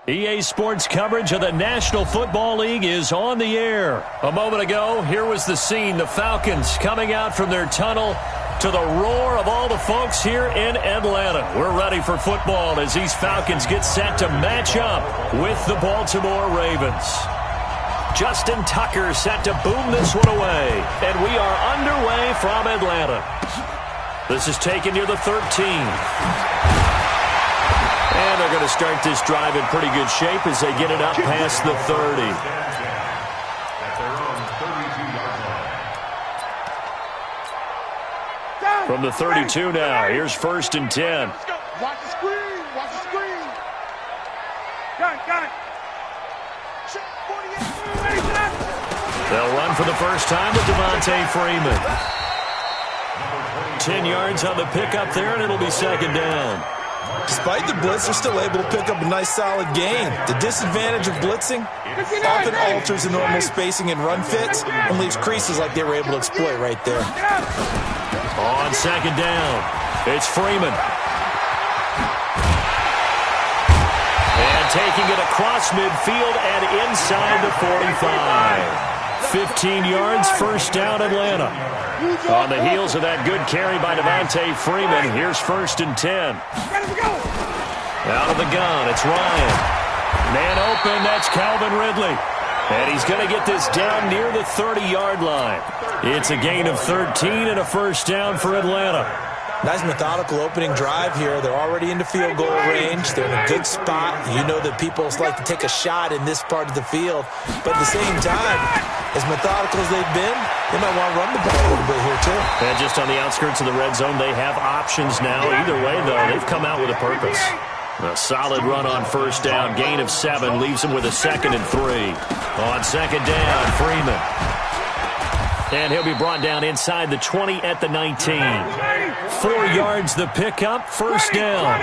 EA Sports coverage of the National Football League is on the air. A moment ago, here was the scene. The Falcons coming out from their tunnel to the roar of all the folks here in Atlanta. We're ready for football as these Falcons get set to match up with the Baltimore Ravens. Justin Tucker set to boom this one away. And we are underway from Atlanta. This is taken near the 13. And they're going to start this drive in pretty good shape as they get it up past the 30. From the 32 now, here's 1st and 10. Watch the screen. Watch the screen. Got it. They'll run for the first time with Devontae Freeman. 10 yards on the pickup there, and it'll be 2nd down. Despite the blitz, they're still able to pick up a nice, solid gain. The disadvantage of blitzing often alters the normal spacing and run fits and leaves creases like they were able to exploit right there. On 2nd down, it's Freeman. And taking it across midfield and inside the 45. 15 yards, 1st down, Atlanta. On the heels of that good carry by Devontae Freeman, here's 1st and 10. Out of the gun, it's Ryan. Man open, that's Calvin Ridley. And he's going to get this down near the 30-yard line. It's a gain of 13 and a 1st down for Atlanta. Nice methodical opening drive here. They're already into field goal range. They're in a good spot. You know that people like to take a shot in this part of the field. But at the same time, as methodical as they've been, they might want to run the ball a little bit here too. And just on the outskirts of the red zone, they have options now. Either way, though, they've come out with a purpose. A solid run on 1st down. Gain of 7 leaves them with a 2nd and 3. On 2nd down, Freeman. And he'll be brought down inside the 20 at the 19. 4 yards the pickup, 1st down.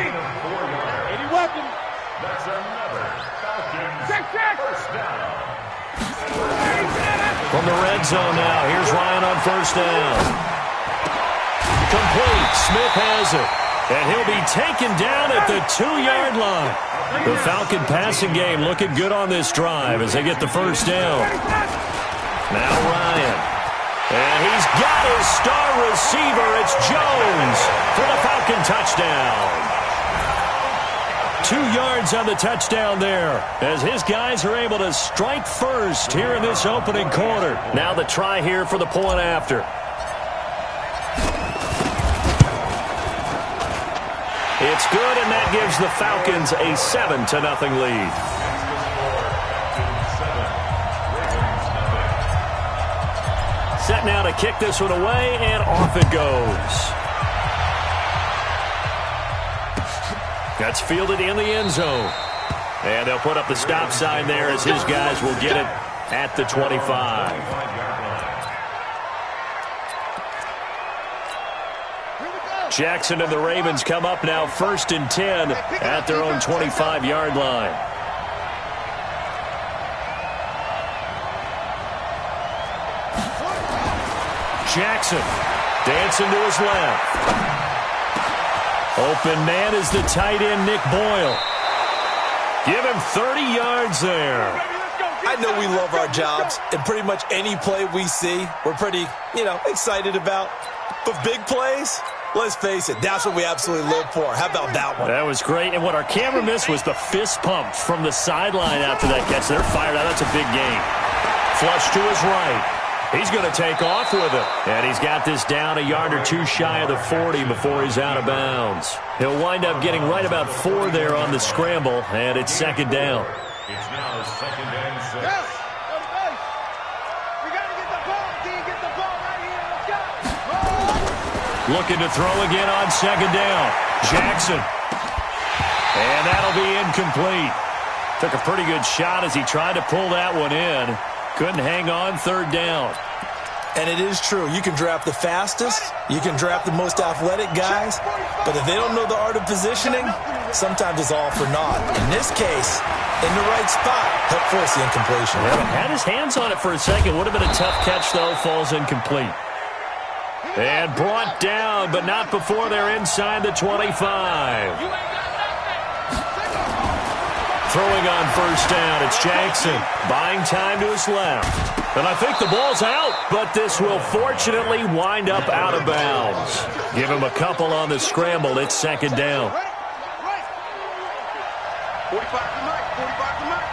From the red zone now, here's Ryan on 1st down. Complete, Smith has it. And he'll be taken down at the 2-yard line. The Falcon passing game looking good on this drive as they get the 1st down. Now Ryan. And he's got his star receiver. It's Jones for the Falcon touchdown. 2 yards on the touchdown there as his guys are able to strike first here in this opening quarter. Now the try here for the point after. It's good, and that gives the Falcons a 7-0 lead. Set now to kick this one away, and off it goes. That's fielded in the end zone. And they'll put up the stop sign there as his guys will get it at the 25. Jackson and the Ravens come up now 1st and 10 at their own 25-yard line. Jackson dancing to his left. Open man is the tight end, Nick Boyle. Give him 30 yards there. I know we love our jobs, and pretty much any play we see, we're pretty, excited about. But big plays, let's face it, that's what we absolutely live for. How about that one? That was great. And what our camera missed was the fist pump from the sideline after that catch. They're fired out. That's a big gain. Flush to his right. He's going to take off with it. And he's got this down a yard or 2 shy of the 40 before he's out of bounds. He'll wind up getting right about 4 there on the scramble, and it's 2nd down. It's now 2nd and 6. Yes. We got to get the ball. Get the ball right here. Let's go. Looking to throw again on 2nd down. Jackson. And that'll be incomplete. Took a pretty good shot as he tried to pull that one in. Couldn't hang on 3rd down. And it is true. You can draft the fastest. You can draft the most athletic guys. But if they don't know the art of positioning, sometimes it's all for naught. In this case, in the right spot, help force the incompletion. Yeah, had his hands on it for a second. Would have been a tough catch, though. Falls incomplete. And brought down, but not before they're inside the 25. throwing on first down. It's Jackson buying time to his left. And I think the ball's out, but this will fortunately wind up out of bounds. Give him a couple on the scramble. It's second down. 45 to Mike. 45 to Mike.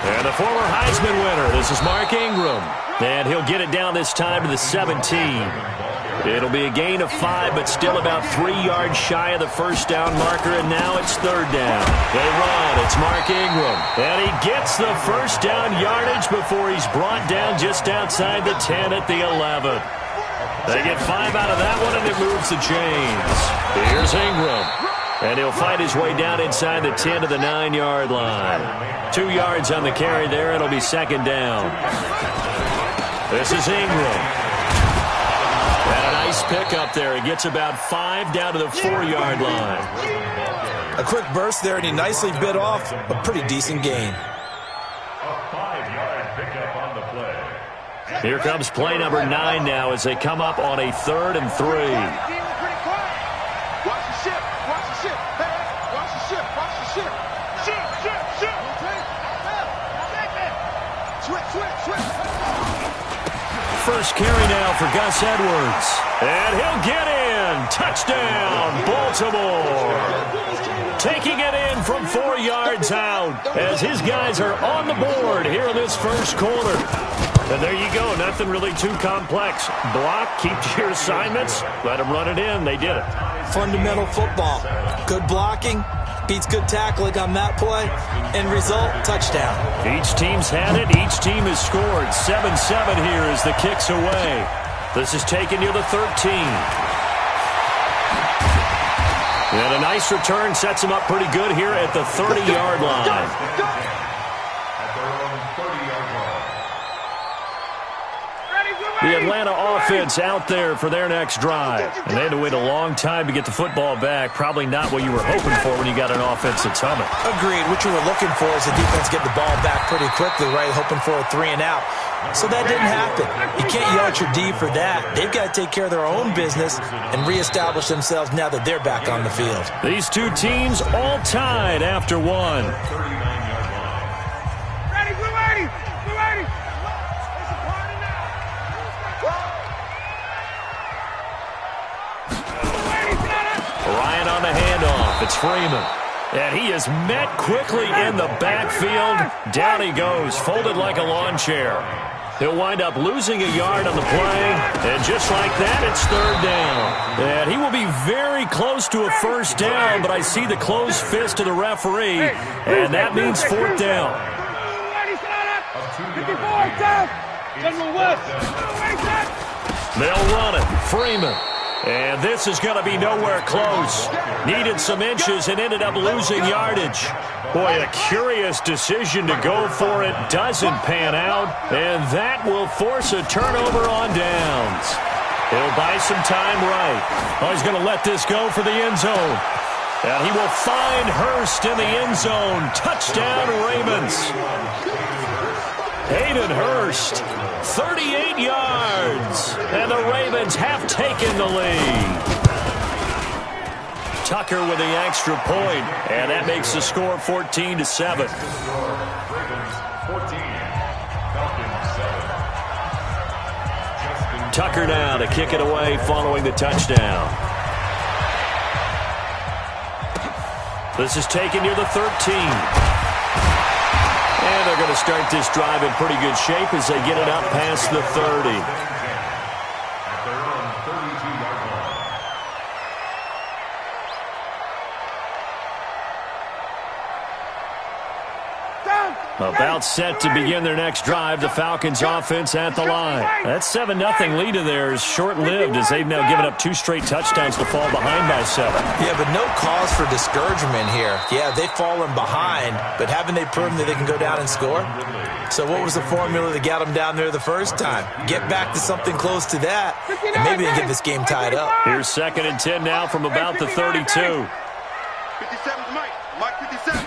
And the former Heisman winner, this is Mark Ingram. And he'll get it down this time to the 17. It'll be a gain of 5, but still about 3 yards shy of the first down marker, and now it's third down. They run. It's Mark Ingram. And he gets the first down yardage before he's brought down just outside the 10 at the 11. They get 5 out of that one, and it moves the chains. Here's Ingram. And he'll find his way down inside the 10 to the 9-yard line. 2 yards on the carry there. It'll be second down. This is Ingram. And a nice pickup there. He gets about 5 down to the 4-yard line. A quick burst there, and he nicely bit off a pretty decent gain. A 5-yard pickup on the play. Here comes play number 9 now as they come up on a 3rd and 3. First carry now for Gus Edwards. And he'll get in. Touchdown, Baltimore. Taking it in from 4 yards out as his guys are on the board here in this first quarter. And there you go. Nothing really too complex. Block, keep to your assignments, let them run it in. They did it. Fundamental football. Good blocking beats good tackling on that play. End result, touchdown. Each team's had it. Each team has scored. 7-7 here as the kick's away. This is taken near the 13. And a nice return sets him up pretty good here at the 30-yard line. The Atlanta offense out there for their next drive. And they had to wait a long time to get the football back. Probably not what you were hoping for when you got an offense that's humming. Agreed. What you were looking for is the defense getting the ball back pretty quickly, right? Hoping for a 3 and out. So that didn't happen. You can't yell at your D for that. They've got to take care of their own business and reestablish themselves now that they're back on the field. These two teams all tied after one. Ryan on the handoff. It's Freeman. And he is met quickly in the backfield. Down he goes, folded like a lawn chair. He'll wind up losing a yard on the play. And just like that, it's third down. And he will be very close to a first down, but I see the closed fist of the referee. And that means fourth down. They'll run it. Freeman. And this is going to be nowhere close. Needed some inches and ended up losing yardage. Boy, a curious decision to go for it. Doesn't pan out. And that will force a turnover on downs. He'll buy some time right. Oh, he's going to let this go for the end zone. And he will find Hurst in the end zone. Touchdown, Ravens. Hayden Hurst, 38 yards, and the Ravens have taken the lead. Tucker with the extra point, and that makes the score 14-7. Tucker now to kick it away following the touchdown. This is taken near the 13. And they're going to start this drive in pretty good shape as they get it up past the 30. At their own 32-yard line. About set to begin their next drive, the Falcons offense at the line. That 7-0 lead of theirs short-lived as they've now given up 2 straight touchdowns to fall behind by 7. Yeah, but no cause for discouragement here. Yeah, they've fallen behind, but haven't they proven that they can go down and score? So what was the formula that got them down there the first time? Get back to something close to that, and maybe they get this game tied up. Here's 2nd and 10 now from about the 32. 57, Mike. Mike 57.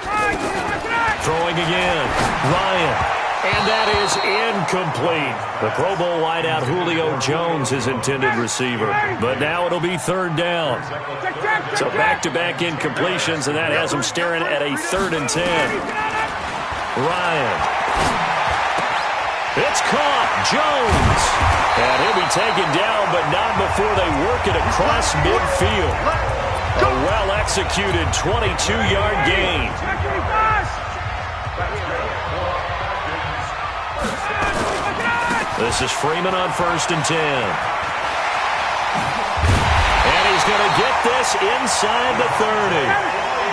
Throwing again. Ryan. And that is incomplete. The Pro Bowl wideout Julio Jones is intended receiver. But now it'll be third down. So back-to-back incompletions, and that has him staring at a 3rd and 10. Ryan. It's caught. Jones. And he'll be taken down, but not before they work it across midfield. A well-executed 22-yard gain. This is Freeman on 1st and 10. And he's going to get this inside the 30.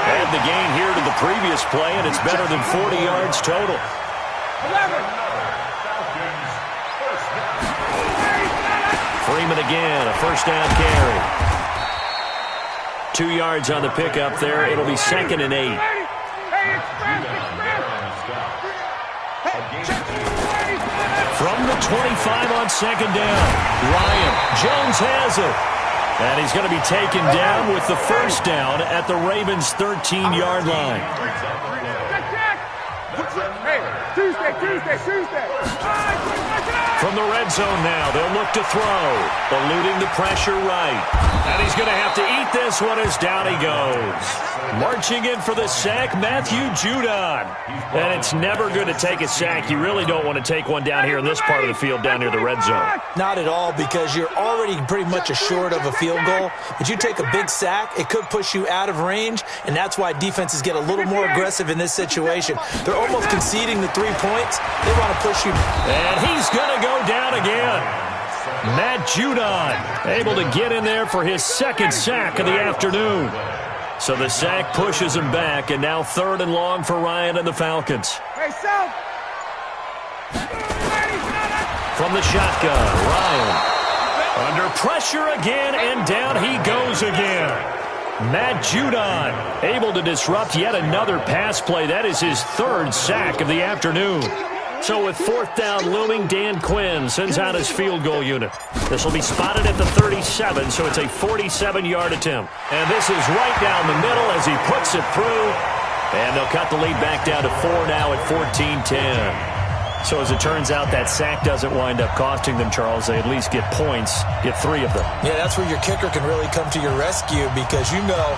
Add the gain here to the previous play, and it's better than 40 yards total. Freeman again, a 1st down carry. 2 yards on the pickup there. It'll be 2nd and 8. From the 25 on 2nd down. Ryan. Jones has it. And he's going to be taken down with the 1st down at the Ravens' 13-yard line. From the red zone now, they'll look to throw. Eluding the pressure right. And he's going to have to eat this one as down he goes. Marching in for the sack, Matthew Judon. And it's never good to take a sack. You really don't want to take one down here in this part of the field down near the red zone. Not at all, because you're already pretty much assured of a field goal. But you take a big sack, it could push you out of range, and that's why defenses get a little more aggressive in this situation. They're almost conceding the 3 points. They want to push you. And he's going to go down again. Matt Judon able to get in there for his 2nd sack of the afternoon. So the sack pushes him back, and now 3rd and long for Ryan and the Falcons. From the shotgun, Ryan. Under pressure again, and down he goes again. Matt Judon able to disrupt yet another pass play. That is his 3rd sack of the afternoon. So with 4th down looming, Dan Quinn sends out his field goal unit. This will be spotted at the 37, so it's a 47-yard attempt. And this is right down the middle as he puts it through. And they'll cut the lead back down to 4 now at 14-10. So as it turns out, that sack doesn't wind up costing them, Charles. They at least get points, get 3 of them. Yeah, that's where your kicker can really come to your rescue, because you know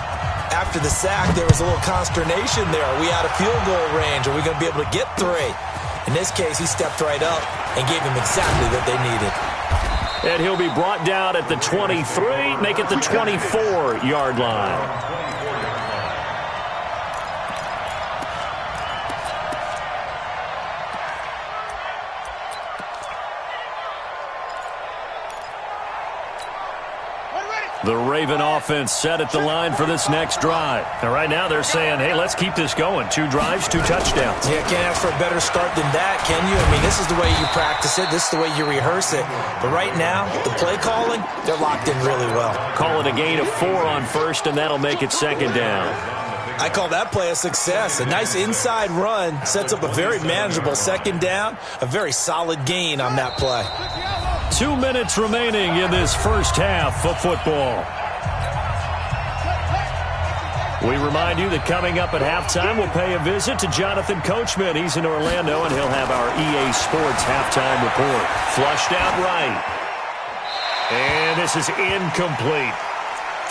after the sack there was a little consternation there. Are we out of field goal range? Are we going to be able to get 3? In this case, he stepped right up and gave them exactly what they needed. And he'll be brought down at the 23, make it the 24-yard line. The Raven offense set at the line for this next drive. And right now they're saying, hey, let's keep this going. 2 drives, 2 touchdowns. Yeah, can't ask for a better start than that, can you? I mean, this is the way you practice it. This is the way you rehearse it. But right now, the play calling, they're locked in really well. Call it a gain of 4 on 1st, and that'll make it 2nd down. I call that play a success. A nice inside run sets up a very manageable 2nd down. A very solid gain on that play. 2 minutes remaining in this first half of football. We remind you that coming up at halftime, we'll pay a visit to Jonathan Coachman. He's in Orlando, and he'll have our EA Sports halftime report. Flushed out right. And this is incomplete.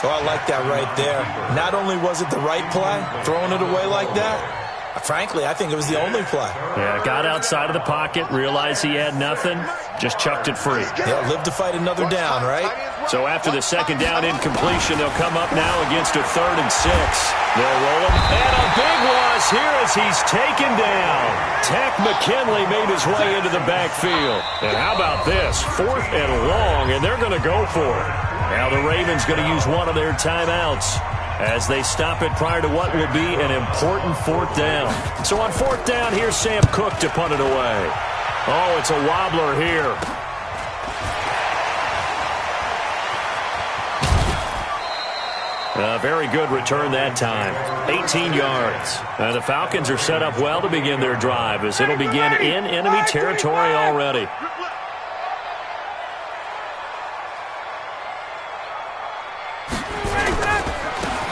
Oh, I like that right there. Not only was it the right play, throwing it away like that, frankly, I think it was the only play. Yeah, got outside of the pocket, realized he had nothing, just chucked it free. Yeah, live to fight another down, right? So after the 2nd down incompletion, they'll come up now against a 3rd and 6. They'll roll him. And a big loss here as he's taken down. Tack McKinley made his way into the backfield. And how about this? 4th and long, and they're going to go for it. Now the Ravens going to use one of their timeouts as they stop it prior to what will be an important 4th down. So on 4th down, here's Sam Cook to punt it away. Oh, it's a wobbler here. A very good return that time. 18 yards. The Falcons are set up well to begin their drive as it'll begin in enemy territory already.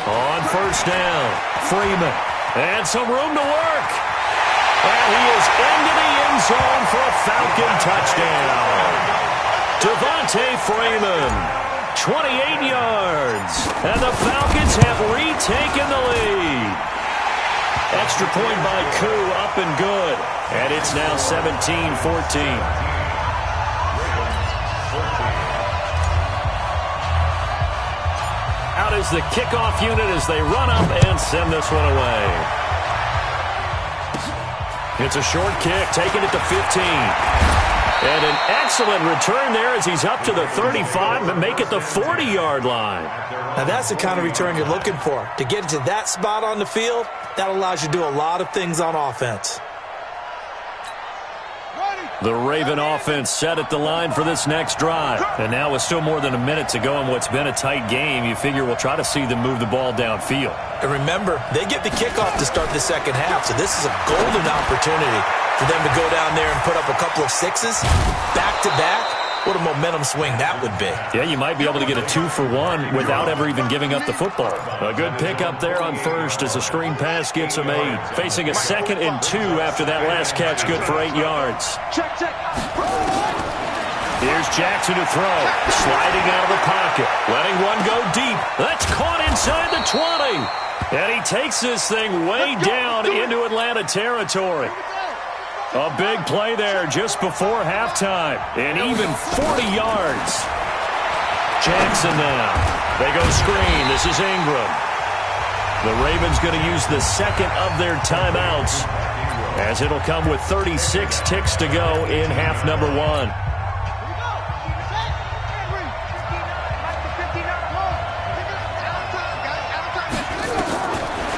On 1st down, Freeman. And some room to work. And he is into the end zone for a Falcon touchdown. Devontae Freeman, 28 yards. And the Falcons have retaken the lead. Extra point by Koo, up and good. And it's now 17-14. Out is the kickoff unit as they run up and send this one away. It's a short kick, taking it to 15. And an excellent return there as he's up to the 35 and make it the 40-yard line. Now that's the kind of return you're looking for. To get to that spot on the field, that allows you to do a lot of things on offense. The Raven offense set at the line for this next drive. And now with still more than a minute to go in what's been a tight game, you figure we'll try to see them move the ball downfield. And remember, they get the kickoff to start the second half, so this is a golden opportunity for them to go down there and put up a couple of sixes back-to-back. What a momentum swing that would be. Yeah, you might be able to get a 2-for-1 without ever even giving up the football. A good pickup there on first as a screen pass gets him 8. Facing a 2nd and 2 after that last catch, good for 8 yards. Check. Here's Jackson to throw. Sliding out of the pocket. Letting one go deep. That's caught inside the 20. And he takes this thing way down into Atlanta territory. A big play there just before halftime. And even 40 yards. Jackson now. They go screen. This is Ingram. The Ravens going to use the second of their timeouts, as it'll come with 36 ticks to go in half number 1.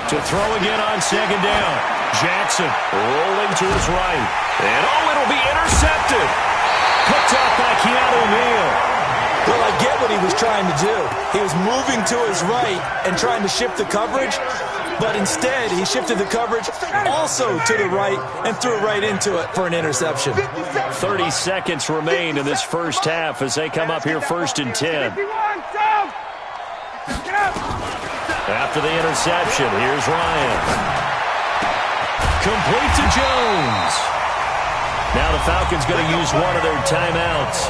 To throw again on second down. Jackson rolling to his right. And it'll be intercepted. Picked off by Keanu Neal. Well, I get what he was trying to do. He was moving to his right and trying to shift the coverage, but instead he shifted the coverage also to the right and threw right into it for an interception. 30 seconds remain in this first half as they come up here 1st and 10. After the interception, here's Ryan. Complete to Jones. Now the Falcons going to use one of their timeouts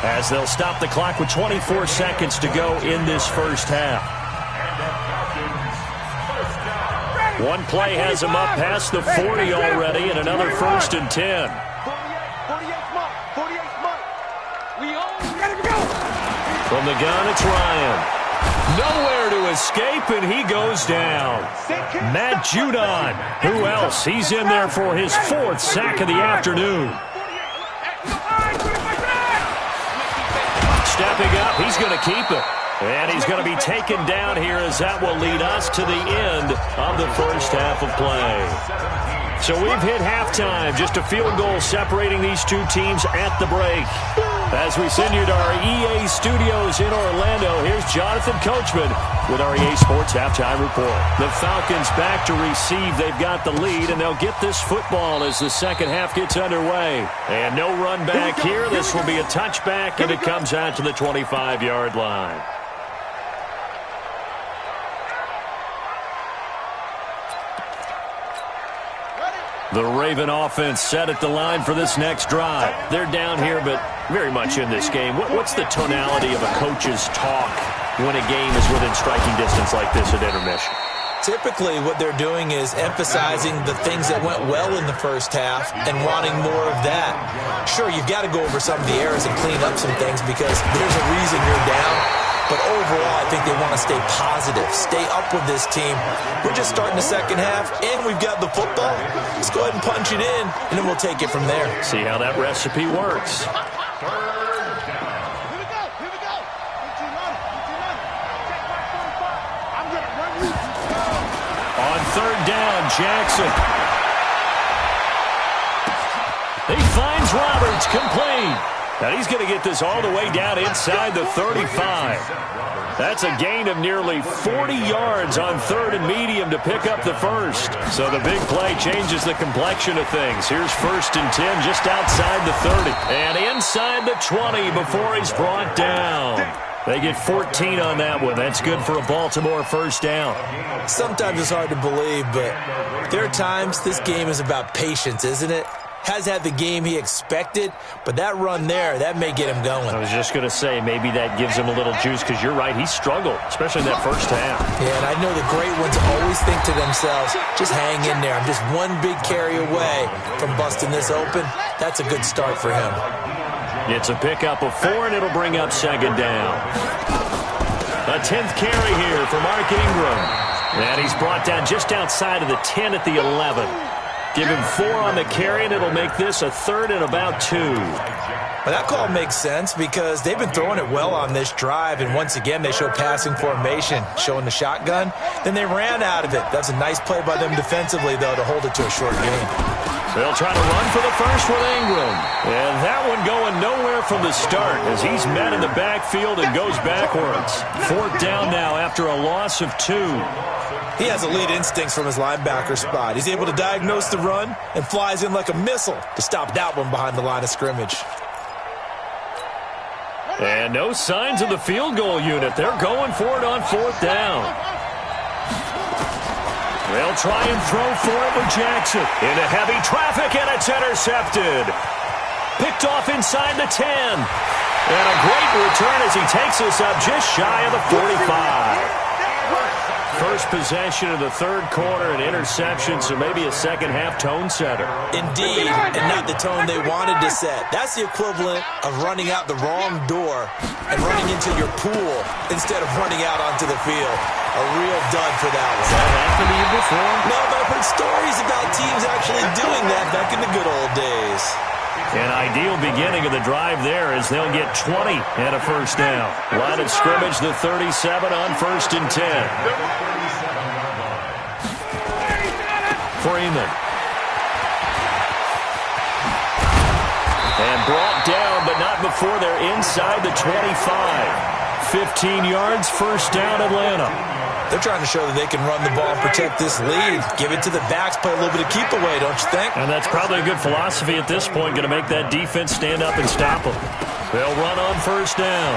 as they'll stop the clock with 24 seconds to go in this first half. One play has them up past the 40 already, and another 1st and 10. From the gun, it's Ryan. Nowhere to escape, and he goes down. Matt Judon. Who else? He's in there for his 4th sack of the afternoon. Stepping up, he's going to keep it. And he's going to be taken down here as that will lead us to the end of the first half of play. So we've hit halftime. Just a field goal separating these two teams at the break. As we send you to our EA studios in Orlando, here's Jonathan Coachman with our EA Sports Halftime Report. The Falcons back to receive. They've got the lead, and they'll get this football as the second half gets underway. And no run back here. This will be a touchback, and it comes out to the 25-yard line. The Raven offense set at the line for this next drive. They're down here, but very much in this game. What's the tonality of a coach's talk when a game is within striking distance like this at intermission? Typically, what they're doing is emphasizing the things that went well in the first half and wanting more of that. Sure, you've got to go over some of the errors and clean up some things because there's a reason you're down. But overall, I think they want to stay positive, stay up with this team. We're just starting the second half, and we've got the football. Let's go ahead and punch it in, and then we'll take it from there. See how that recipe works. On third down, Jackson. He finds Roberts, complete. And he's going to get this all the way down inside the 35. That's a gain of nearly 40 yards on 3rd and medium to pick up the first. So the big play changes the complexion of things. Here's 1st and 10 just outside the 30. And inside the 20 before he's brought down. They get 14 on that one. That's good for a Baltimore first down. Sometimes it's hard to believe, but there are times this game is about patience, isn't it? Has had the game he expected, but that run there, that may get him going. I was just going to say, maybe that gives him a little juice, because you're right, he struggled, especially in that first half. Yeah, and I know the great ones always think to themselves, just hang in there. I'm just one big carry away from busting this open. That's a good start for him. It's a pickup of 4, and it'll bring up second down. A 10th carry here for Mark Ingram. And he's brought down just outside of the 10 at the 11. Give him 4 on the carry, and it'll make this a 3rd and about 2. Well, that call makes sense because they've been throwing it well on this drive, and once again they show passing formation, showing the shotgun. Then they ran out of it. That's a nice play by them defensively, though, to hold it to a short gain. They'll try to run for the first with Ingram. And that one going nowhere from the start as he's met in the backfield and goes backwards. 4th down now after a loss of 2. He has elite instincts from his linebacker spot. He's able to diagnose the run and flies in like a missile to stop that one behind the line of scrimmage. And no signs of the field goal unit. They're going for it on 4th down. They'll try and throw for it with Jackson. Into heavy traffic, and it's intercepted. Picked off inside the 10. And a great return as he takes us up just shy of the 45. First possession of the 3rd quarter, an interception, so maybe a second-half tone setter. Indeed, and not the tone they wanted to set. That's the equivalent of running out the wrong door and running into your pool instead of running out onto the field. A real dud for that one. Has that happened to you before? No, but I've heard stories about teams actually doing that back in the good old days. An ideal beginning of the drive there as they'll get 20 and a first down. Line of scrimmage, the 37 on 1st and 10. Freeman. And brought down, but not before they're inside the 25. 15 yards, first down, Atlanta. They're trying to show that they can run the ball and protect this lead. Give it to the backs, play a little bit of keep away, don't you think? And that's probably a good philosophy at this point, going to make that defense stand up and stop them. They'll run on first down.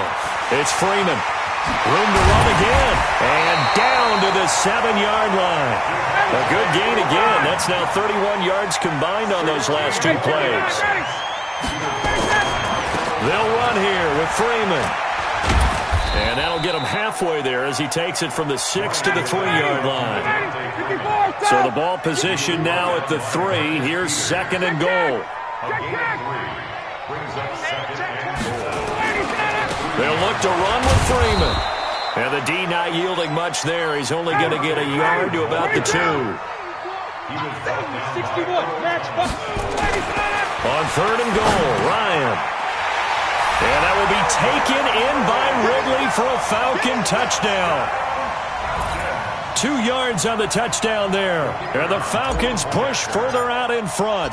It's Freeman. Room to run again. And down to the 7-yard line. A good gain again. That's now 31 yards combined on those last 2 plays. They'll run here with Freeman. And that'll get him halfway there as he takes it from the 6 to the 3-yard line. So the ball position now at the 3. Here's 2nd and goal. They'll look to run with Freeman. And the D not yielding much there. He's only going to get a yard to about the 2. On 3rd and goal, Ryan. And that will be taken in by Ridley for a Falcon touchdown. 2 yards on the touchdown there. And the Falcons push further out in front.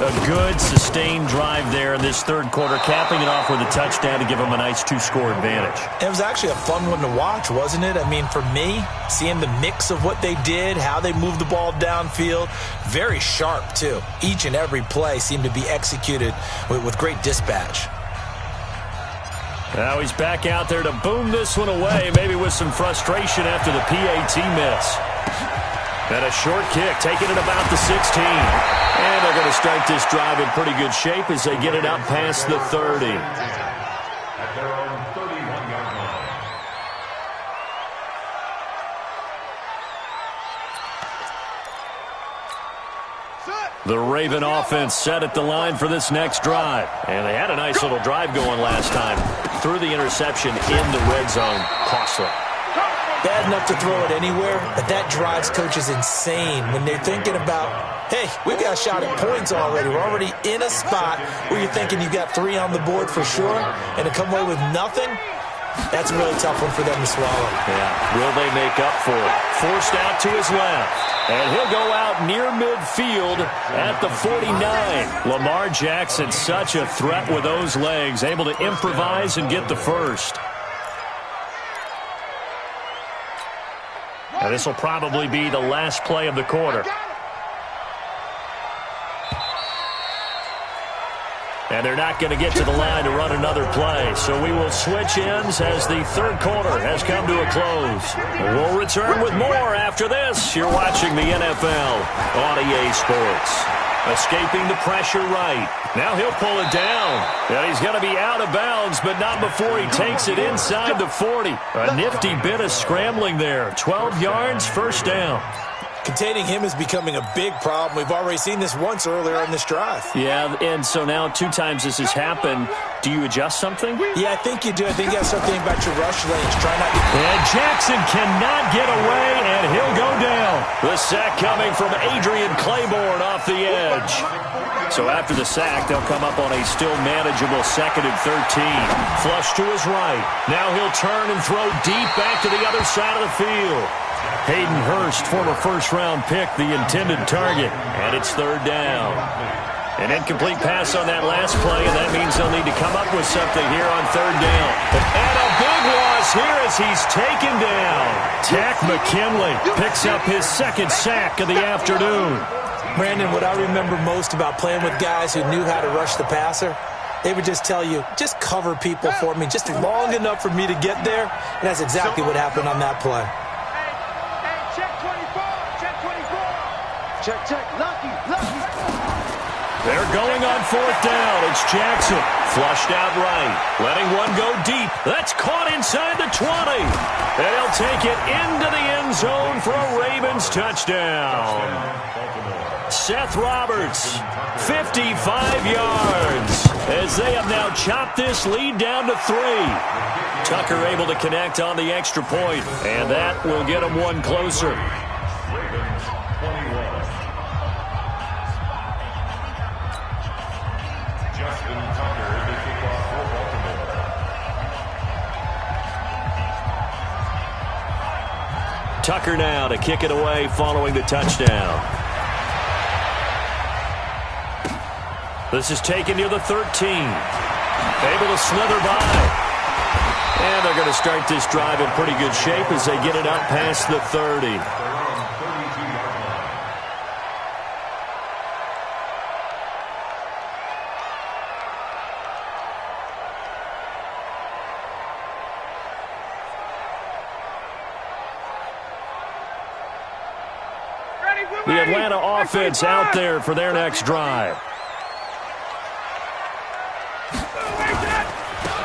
A good, sustained drive there in this 3rd quarter, capping it off with a touchdown to give them a nice 2-score advantage. It was actually a fun one to watch, wasn't it? I mean, for me, seeing the mix of what they did, how they moved the ball downfield, very sharp, too. Each and every play seemed to be executed with great dispatch. Now he's back out there to boom this one away, maybe with some frustration after the PAT miss. And a short kick, taking it about the 16. And they're going to start this drive in pretty good shape as they get it up past the 30. At their own 31-yard line. The Raven offense set at the line for this next drive. And they had a nice little drive going last time. Threw the interception in the red zone. Costly. Bad enough to throw it anywhere, but that drives coaches insane when they're thinking about, hey, we've got a shot at points already. We're already in a spot where you're thinking you got 3 on the board for sure, and to come away with nothing, that's a really tough one for them to swallow. Yeah, will they make up for it? Forced out to his left. And he'll go out near midfield at the 49. Lamar Jackson, such a threat with those legs, able to improvise and get the first. Now this will probably be the last play of the quarter. And they're not going to get to the line to run another play. So we will switch ends as the third quarter has come to a close. We'll return with more after this. You're watching the NFL on EA Sports. Escaping the pressure right. Now he'll pull it down. And he's going to be out of bounds, but not before he takes it inside the 40. A nifty bit of scrambling there. 12 yards, first down. Containing him is becoming a big problem. We've already seen this once earlier in this drive. Yeah, and so now 2 times this has happened. Do you adjust something? Yeah, I think you do. I think you got to start thinking about your rush lanes. Try not to... And Jackson cannot get away, and he'll go down. The sack coming from Adrian Claiborne off the edge. So after the sack, they'll come up on a still manageable 2nd and 13. Flush to his right. Now he'll turn and throw deep back to the other side of the field. Hayden Hurst, former first-round pick, the intended target. And it's 3rd down. An incomplete pass on that last play, and that means they'll need to come up with something here on 3rd down. And a big loss here as he's taken down. Tack McKinley picks up his 2nd sack of the afternoon. Brandon, what I remember most about playing with guys who knew how to rush the passer, they would just tell you, just cover people for me, just long enough for me to get there. And that's exactly what happened on that play. Check, lucky. They're going on 4th down. It's Jackson. Flushed out right. Letting one go deep. That's caught inside the 20. And he'll take it into the end zone for a Ravens touchdown. Seth Roberts, 55 yards, as they have now chopped this lead down to 3. Tucker able to connect on the extra point, and that will get them one closer. Tucker now to kick it away following the touchdown. This is taken near the 13. Able to slither by. And they're going to start this drive in pretty good shape as they get it up past the 30. The Atlanta offense out there for their next drive.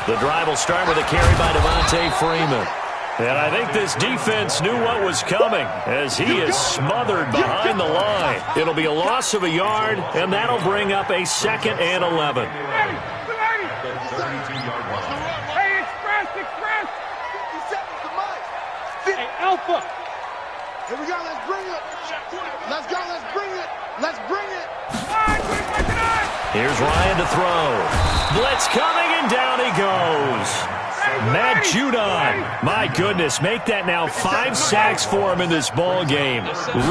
The drive will start with a carry by Devontae Freeman. And I think this defense knew what was coming as he is smothered behind the line. It'll be a loss of a yard, and that'll bring up a 2nd and 11. Hey, express! 50 seconds to Mike. Hey, Alpha! Here we go, let's bring it. Let's go, let's bring it. Let's bring it. Here's Ryan to throw. Blitz coming, and down he goes. Matt Judon. My goodness, make that now 5 sacks for him in this ball game.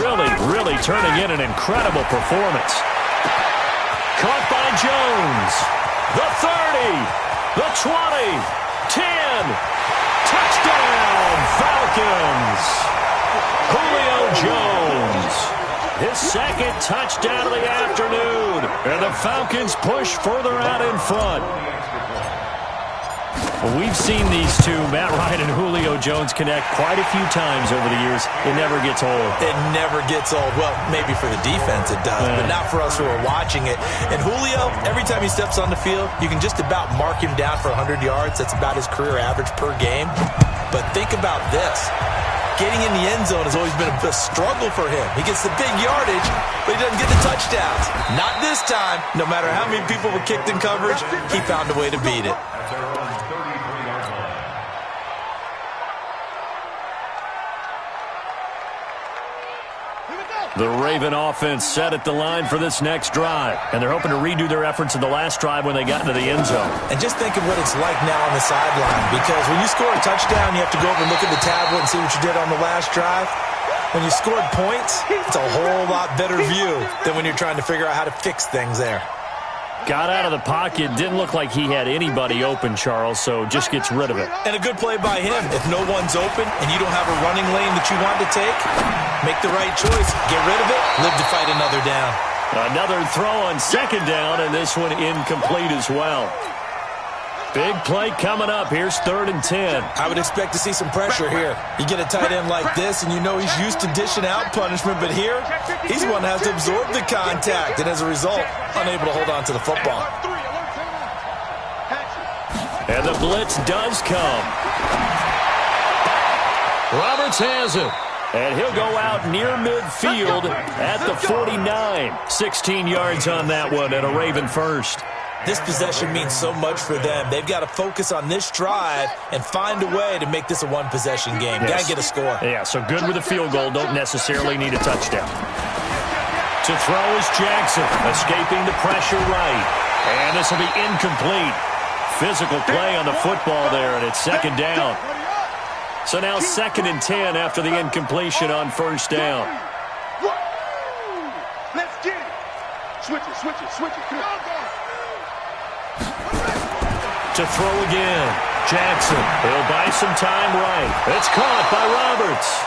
Really turning in an incredible performance. Caught by Jones. The 30. The 20. 10. Touchdown, Falcons. Julio Jones, his 2nd touchdown of the afternoon, and the Falcons push further out in front. Well, we've seen these two, Matt Ryan and Julio Jones, connect quite a few times over the years. It never gets old. It never gets old. Well, maybe for the defense it does, but not for us who are watching it. And Julio, every time he steps on the field, you can just about mark him down for 100 yards. That's about his career average per game. But think about this. Getting in the end zone has always been a struggle for him. He gets the big yardage, but he doesn't get the touchdowns. Not this time. No matter how many people were kicked in coverage, he found a way to beat it. The Raven offense set at the line for this next drive, and they're hoping to redo their efforts in the last drive when they got into the end zone. And just think of what it's like now on the sideline, because when you score a touchdown, you have to go over and look at the tablet and see what you did on the last drive. When you scored points, it's a whole lot better view than when you're trying to figure out how to fix things there. Got out of the pocket. Didn't look like he had anybody open, Charles, so just gets rid of it. And a good play by him. If no one's open and you don't have a running lane that you want to take, make the right choice. Get rid of it. Live to fight another down. Another throw on second down, and this one incomplete as well. Big play coming up. Here's 3rd and 10. I would expect to see some pressure here. You get a tight end like this, and you know he's used to dishing out punishment, but here, he's the one that has to absorb the contact, and as a result, unable to hold on to the football. And the blitz does come. Roberts has it. And he'll go out near midfield at the 49. 16 yards on that one, and a Raven first. This possession means so much for them. They've got to focus on this drive and find a way to make this a one-possession game. Yes. Got to get a score. Yeah, so good with a field goal. Don't necessarily need a touchdown. To throw is Jackson, escaping the pressure right. And this will be incomplete. Physical play on the football there, and it's 2nd down. So now 2nd and 10 after the incompletion on 1st down. Let's get it. Switch it. Come on. To throw again. Jackson. He'll buy some time right. It's caught by Roberts.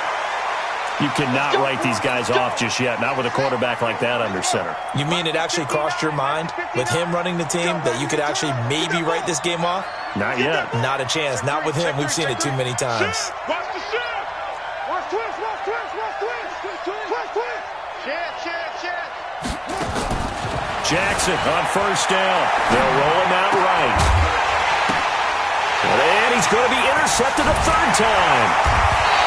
You cannot write these guys off just yet, not with a quarterback like that under center. You mean it actually crossed your mind with him running the team that you could actually maybe write this game off? Not yet. Not a chance. Not with him. We've seen it too many times. Watch the shift. Watch twist. Jackson on 1st down. They'll roll him out right. And he's going to be intercepted a 3rd time.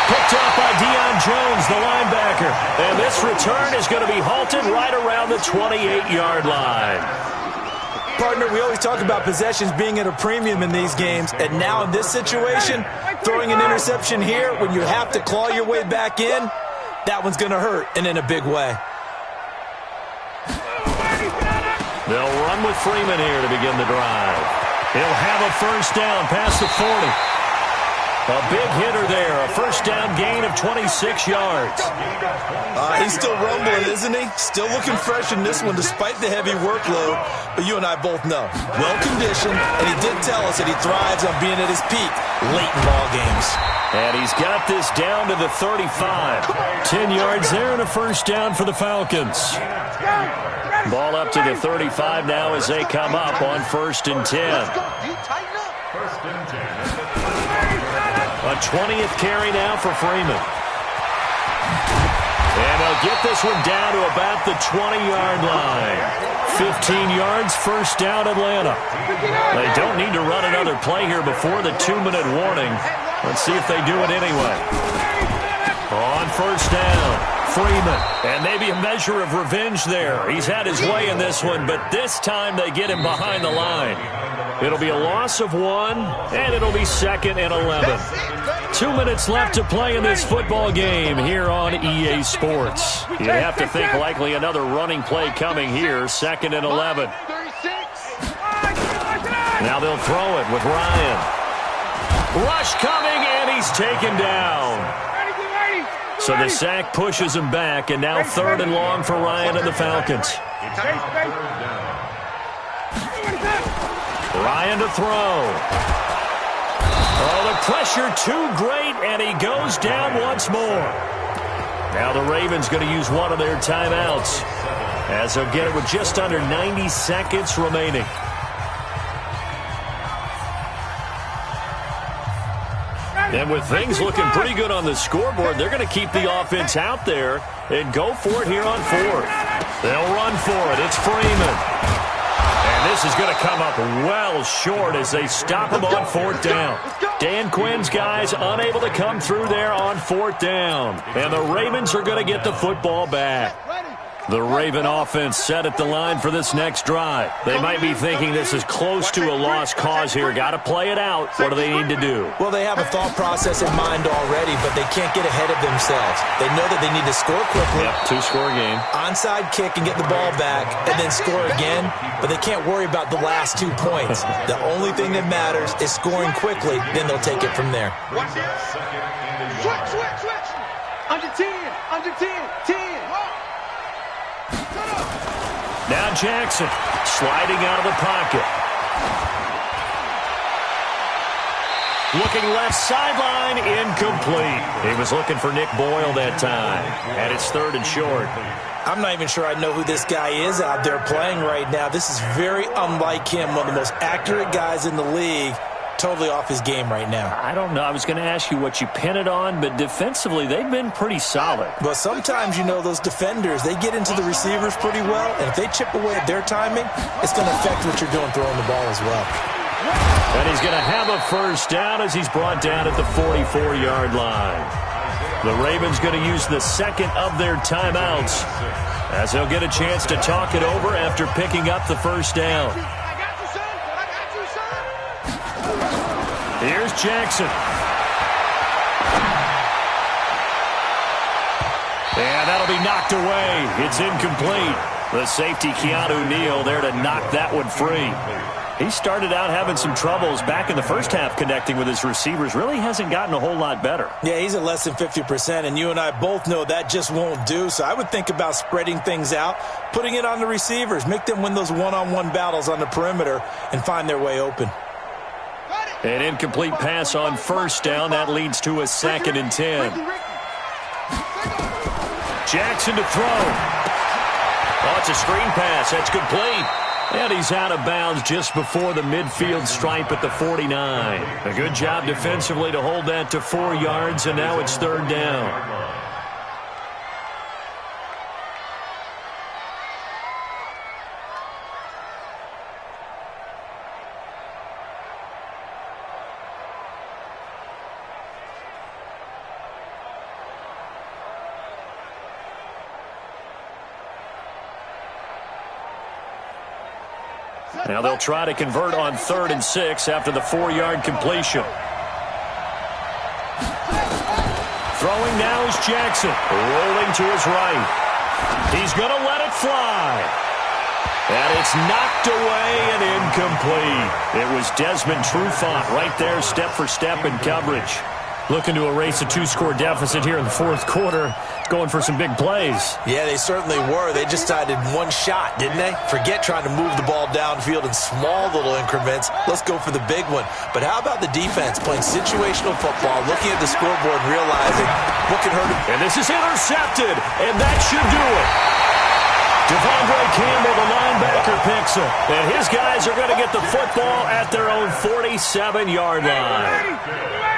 Picked up by Deion Jones, the linebacker. And this return is going to be halted right around the 28-yard line. Partner, we always talk about possessions being at a premium in these games, and now in this situation, throwing an interception here when you have to claw your way back in, that one's going to hurt, and in a big way. They'll run with Freeman here to begin the drive. He'll have a 1st down past the 40. A big hitter there, a 1st down gain of 26 yards. He's still rumbling, isn't he? Still looking fresh in this one despite the heavy workload. But you and I both know, well-conditioned, and he did tell us that he thrives on being at his peak late in ball games. And he's got this down to the 35. 10 yards there and a 1st down for the Falcons. Ball up to the 35 now as they come up on 1st and 10. A 20th carry now for Freeman. And they'll get this one down to about the 20-yard line. 15 yards, 1st down Atlanta. They don't need to run another play here before the 2-minute warning. Let's see if they do it anyway. On 1st down, Freeman. And maybe a measure of revenge there. He's had his way in this one, but this time they get him behind the line. It'll be a loss of 1, and it'll be 2nd and 11. 2 minutes left to play in this football game here on EA Sports. You'd have to think likely another running play coming here, 2nd and 11. Now they'll throw it with Ryan. Rush coming, and he's taken down. So the sack pushes him back, and now 3rd and long for Ryan and the Falcons. Ryan to throw. Oh, the pressure too great, and he goes down once more. Now the Ravens going to use one of their timeouts as they'll get it with just under 90 seconds remaining. And with things looking pretty good on the scoreboard, they're going to keep the offense out there and go for it here on 4th. They'll run for it. It's Freeman. And this is going to come up well short as they stop him on 4th down. Dan Quinn's guys unable to come through there on 4th down. And the Ravens are going to get the football back. The Raven offense set at the line for this next drive. They might be thinking this is close to a lost cause here. Got to play it out. What do they need to do? Well, they have a thought process in mind already, but they can't get ahead of themselves. They know that they need to score quickly. Yep, 2-score game. Onside kick and get the ball back, and then score again. But they can't worry about the last 2 points. The only thing that matters is scoring quickly. Then they'll take it from there. Switch. Under 10. 10. Now Jackson sliding out of the pocket. Looking left sideline, incomplete. He was looking for Nick Boyle that time. And it's 3rd and short. I'm not even sure I know who this guy is out there playing right now. This is very unlike him, one of the most accurate guys in the league. Totally off his game right now. I don't know. I was going to ask you what you pin it on, but defensively, they've been pretty solid. But sometimes, you know, those defenders, they get into the receivers pretty well, and if they chip away at their timing, it's going to affect what you're doing throwing the ball as well. And he's going to have a first down as he's brought down at the 44-yard line. The Ravens going to use the second of their timeouts as they'll get a chance to talk it over after picking up the first down. Here's Jackson. And that'll be knocked away. It's incomplete. The safety, Keanu Neal, there to knock that one free. He started out having some troubles back in the first half connecting with his receivers. Really hasn't gotten a whole lot better. Yeah, he's at less than 50%, and you and I both know that just won't do. So I would think about spreading things out, putting it on the receivers, make them win those one-on-one battles on the perimeter, and find their way open. An incomplete pass on first down. That leads to a 2nd and 10. Jackson to throw. Oh, it's a screen pass. That's complete. And he's out of bounds just before the midfield stripe at the 49. A good job defensively to hold that to 4 yards, and now it's 3rd down. Now they'll try to convert on 3rd and 6 after the 4-yard completion. Throwing now is Jackson. Rolling to his right. He's going to let it fly. And it's knocked away and incomplete. It was Desmond Trufant right there, step for step in coverage. Looking to erase a 2-score deficit here in the 4th quarter. Going for some big plays. Yeah, they certainly were. They just decided one shot, didn't they? Forget trying to move the ball downfield in small little increments. Let's go for the big one. But how about the defense playing situational football, looking at the scoreboard and realizing what can hurt him? And this is intercepted, and that should do it. Devondre Campbell, the linebacker, picks it. And his guys are going to get the football at their own 47-yard line.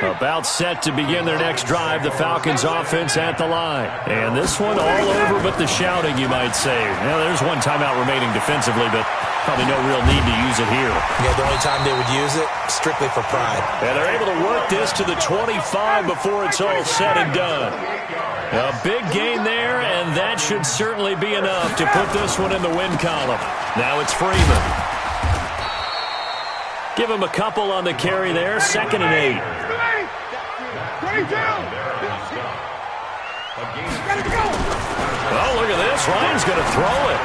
About set to begin their next drive, the Falcons offense at the line. And this one all over but the shouting, you might say. Now, there's one timeout remaining defensively, but probably no real need to use it here. Yeah, the only time they would use it, strictly for pride. And they're able to work this to the 25 before it's all said and done. A big gain there, and that should certainly be enough to put this one in the win column. Now it's Freeman. Give him a couple on the carry there, 2nd and 8. Oh, look at this. Ryan's going to throw it.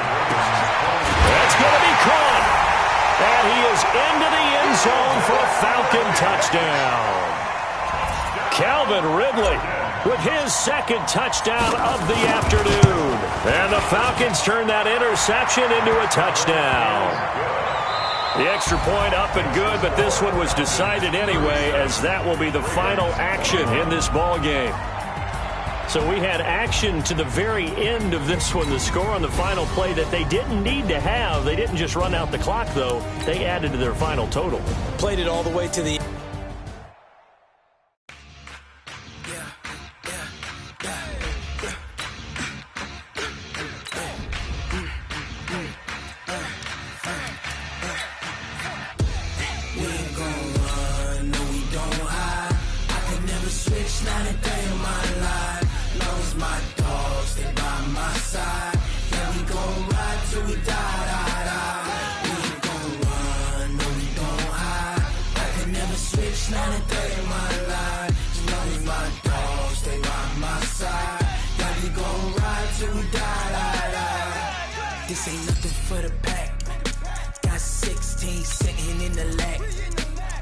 That's going to be caught. And he is into the end zone for a Falcon touchdown. Calvin Ridley with his 2nd touchdown of the afternoon. And the Falcons turn that interception into a touchdown. The extra point up and good, but this one was decided anyway, as that will be the final action in this ball game. So we had action to the very end of this one, the score on the final play that they didn't need to have. They didn't just run out the clock, though. They added to their final total. Played it all the way to the This ain't nothing for the pack. Got 16 sitting in the lap.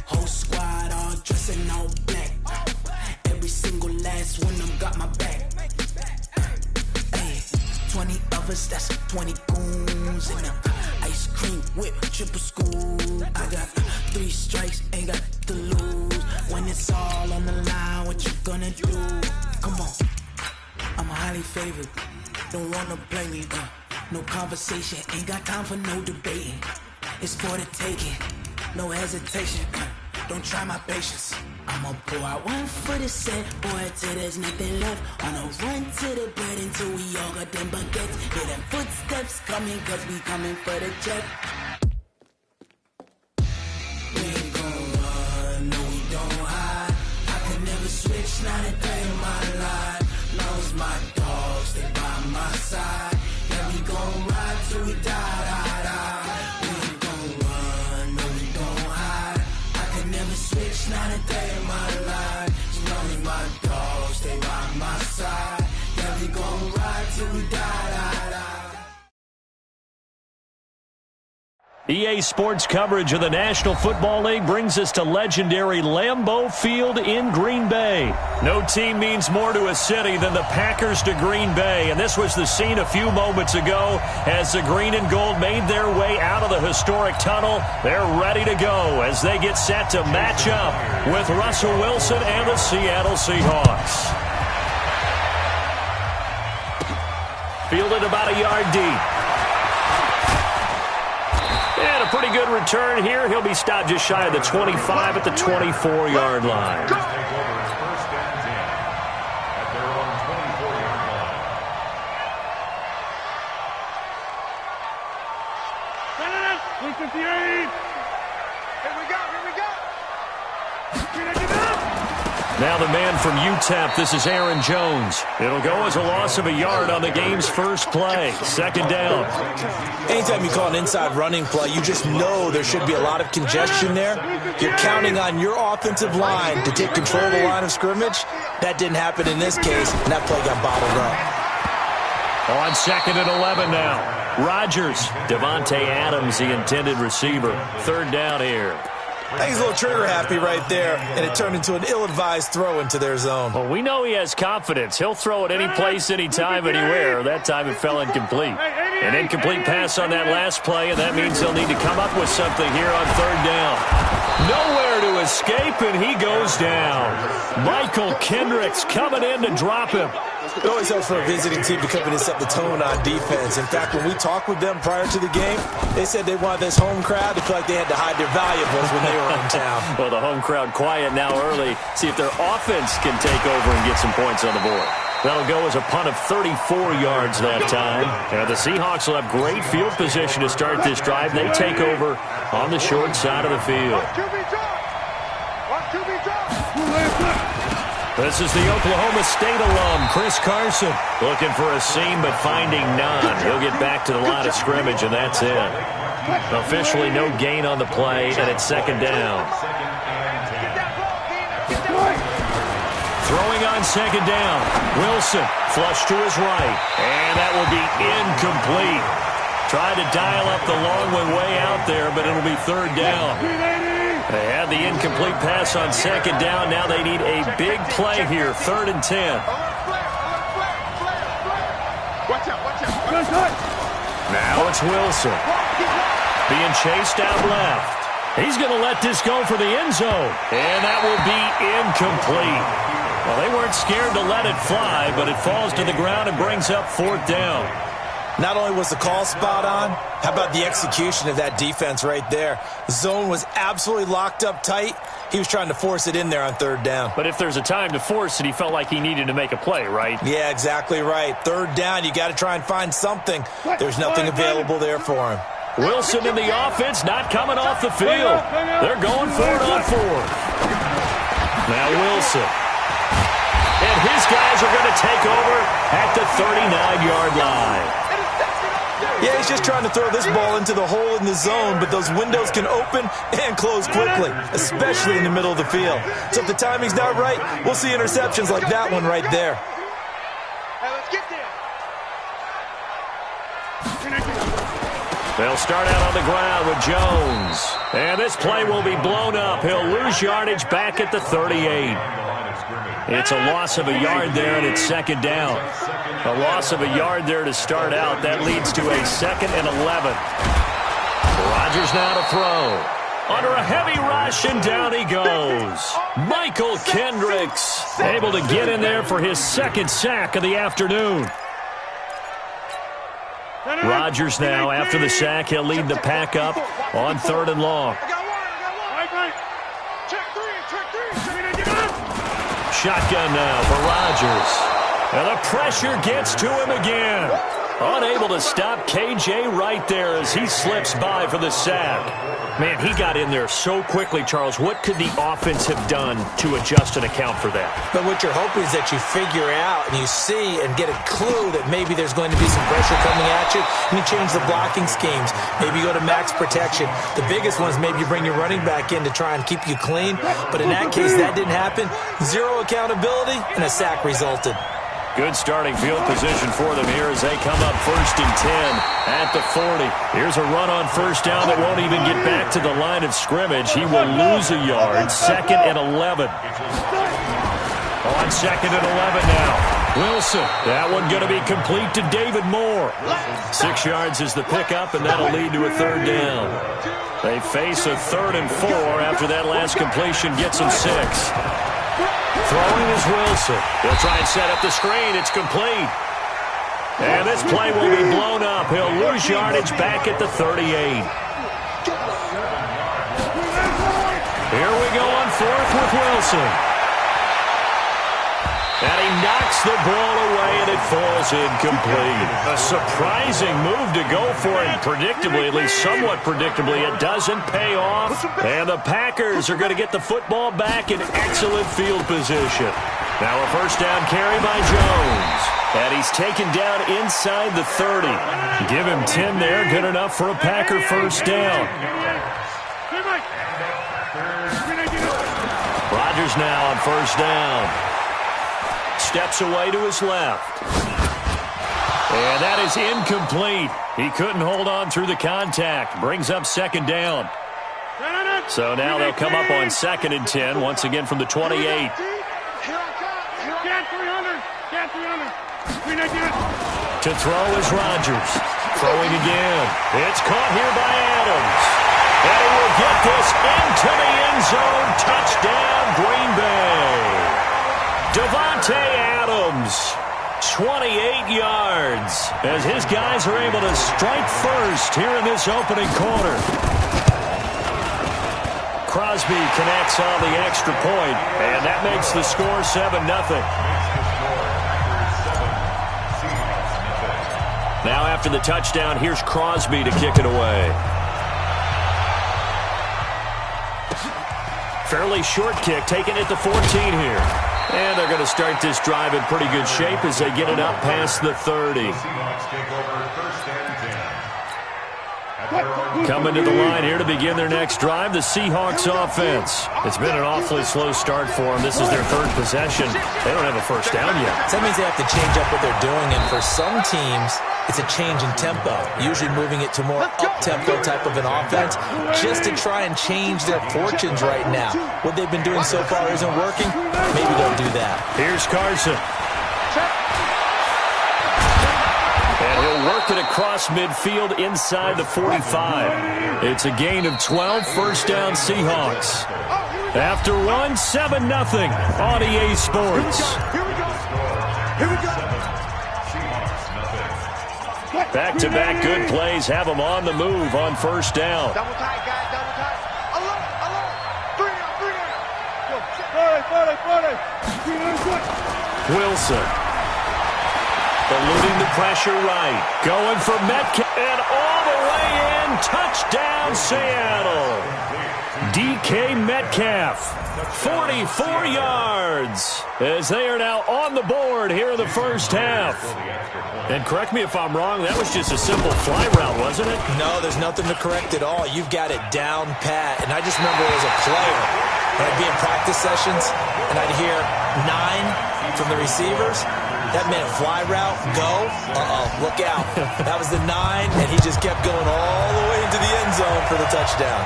Whole squad all dressing all black. Every single last one of them got my back. Ay, 20 of us, that's 20 goons in them. I Ice cream whip, triple scoop. I got 3 strikes, ain't got to lose. When it's all on the line, what you gonna do? Come on, I'm a highly favored. Don't wanna play me, no conversation, ain't got time for no debating. It's for the taking, no hesitation. Don't try my patience. I'ma pour out one for the set, boy, till there's nothing left. On a run to the bread until we all got them baguettes. Hear them footsteps coming, cause we coming for the check. We ain't gon' run, no we don't hide. I can never switch, not a day in my life. Long as my dogs, they by my side. Yeah, we gon' ride till we die. We ain't gon' run, no we don't hide. I can never switch, not a day in my life. As long as my dogs, they by my side. Yeah, we gon' ride till we die. EA Sports coverage of the National Football League brings us to legendary Lambeau Field in Green Bay. No team means more to a city than the Packers to Green Bay, and this was the scene a few moments ago as the green and gold made their way out of the historic tunnel. They're ready to go as they get set to match up with Russell Wilson and the Seattle Seahawks. Fielded about a yard deep. And a pretty good return here. He'll be stopped just shy of the 25 at the 24-yard line. Now the man from UTEP, this is Aaron Jones. It'll go as a loss of a yard on the game's first play. Second down. Anytime you call an inside running play, you just know there should be a lot of congestion there. You're counting on your offensive line to take control of the line of scrimmage. That didn't happen in this case, and that play got bottled up. On 2nd and 11 now. Rodgers, Devontae Adams, the intended receiver. Third down here. I think he's a little trigger happy right there, and it turned into an ill-advised throw into their zone. Well, we know he has confidence. He'll throw it any place, anytime, anywhere. That time it fell incomplete. An incomplete pass on that last play, and that means they'll need to come up with something here on third down. Nowhere to escape, and he goes down. Michael Kendricks coming in to drop him. It always helps for a visiting team to come in and set the tone on defense. In fact, when we talked with them prior to the game, they said they wanted this home crowd to feel like they had to hide their valuables when they were in town. Well, the home crowd quiet now early. See if their offense can take over and get some points on the board. That'll go as a punt of 34 yards that time. And the Seahawks will have great field position to start this drive. They take over on the short side of the field. This is the Oklahoma State alum, Chris Carson, looking for a seam but finding none. He'll get back to the line of scrimmage, and that's it. Officially no gain on the play, and it's second down. Throwing on second down. Wilson, flush to his right, and that will be incomplete. Tried to dial up the long one way out there, but it'll be third down. They had the incomplete pass on second down. Now they need a big play here, 3rd and 10. Now it's Wilson. Being chased out left. He's going to let this go for the end zone. And that will be incomplete. Well, they weren't scared to let it fly, but it falls to the ground and brings up 4th down. Not only was the call spot on, how about the execution of that defense right there? Zone was absolutely locked up tight. He was trying to force it in there on third down. But if there's a time to force it, he felt like he needed to make a play, right? Yeah, exactly right. Third down, you got to try and find something. There's nothing available there for him. Wilson in the offense, not coming off the field. They're going for it on 4th. Now Wilson. And his guys are going to take over at the 39-yard line. Yeah, he's just trying to throw this ball into the hole in the zone, but those windows can open and close quickly, especially in the middle of the field. So if the timing's not right, we'll see interceptions like that one right there. They'll start out on the ground with Jones. And this play will be blown up. He'll lose yardage back at the 38. It's a loss of a yard there, and it's second down. A loss of a yard there to start out. That leads to a 2nd and 11. Rodgers now to throw. Under a heavy rush, and down he goes. Michael Kendricks able to get in there for his second sack of the afternoon. Rodgers now, after the sack, he'll lead the pack up on 3rd and long. Shotgun now for Rodgers. And the pressure gets to him again. Unable to stop KJ right there as he slips by for the sack. Man, he got in there so quickly, Charles. What could the offense have done to adjust and account for that? But what you're hoping is that you figure out and you see and get a clue that maybe there's going to be some pressure coming at you, and you change the blocking schemes. Maybe you go to max protection. The biggest one is maybe you bring your running back in to try and keep you clean. But in that case, that didn't happen. Zero accountability, and a sack resulted. Good starting field position for them here as they come up 1st and 10 at the 40. Here's a run on 1st down that won't even get back to the line of scrimmage. He will lose a yard. 2nd and 11. On 2nd and 11 now. Wilson. That one going to be complete to David Moore. 6 yards is the pickup, and that'll lead to a 3rd down. They face a 3rd and 4 after that last completion gets them 6. Throwing is Wilson. He'll try and set up the screen. It's complete. And this play will be blown up. He'll lose yardage back at the 38. Here we go on 4th with Wilson. And he knocks the ball away, and it falls incomplete. A surprising move to go for it, predictably, at least somewhat predictably. It doesn't pay off, and the Packers are going to get the football back in excellent field position. Now a 1st down carry by Jones, and he's taken down inside the 30. Give him 10 there, good enough for a Packer 1st down. Rodgers now on 1st down. Steps away to his left. And that is incomplete. He couldn't hold on through the contact. Brings up 2nd down. So now they'll come up on 2nd and 10, once again from the 28. To throw is Rodgers. Throwing again. It's caught here by Adams. And he will get this into the end zone. Touchdown, Green Bay. Davante Adams, 28 yards, as his guys are able to strike first here in this opening quarter. Crosby connects on the extra point, and that makes the score 7-0. Now after the touchdown, here's Crosby to kick it away. Fairly short kick, taken at the 14 here. And they're going to start this drive in pretty good shape as they get it up past the 30. Coming to the line here to begin their next drive, the Seahawks offense. It's been an awfully slow start for them. This is their 3rd possession. They don't have a 1st down yet. So that means they have to change up what they're doing, and for some teams, it's a change in tempo, usually moving it to more up-tempo type of an offense just to try and change their fortunes right now. What they've been doing so far isn't working. Maybe they'll do that. Here's Carson. And he'll work it across midfield inside the 45. It's a gain of 12, 1st down Seahawks. After one, 7-0 on EA Sports. Here we go. Back-to-back good plays have them on the move on 1st down. Double tight, guys, double tight. Alert. 3 down. Wilson. Eluding the pressure right. Going for Metcalf. And all the way in. Touchdown, Seattle. DK Metcalf. 44 yards. As they are now on the board here in the 1st half. And correct me if I'm wrong, that was just a simple fly route, wasn't it? No, there's nothing to correct at all. You've got it down pat. And I just remember as a player, when I'd be in practice sessions, and I'd hear 9 from the receivers, that meant fly route, go, look out. That was the 9, and he just kept going all the way into the end zone for the touchdown.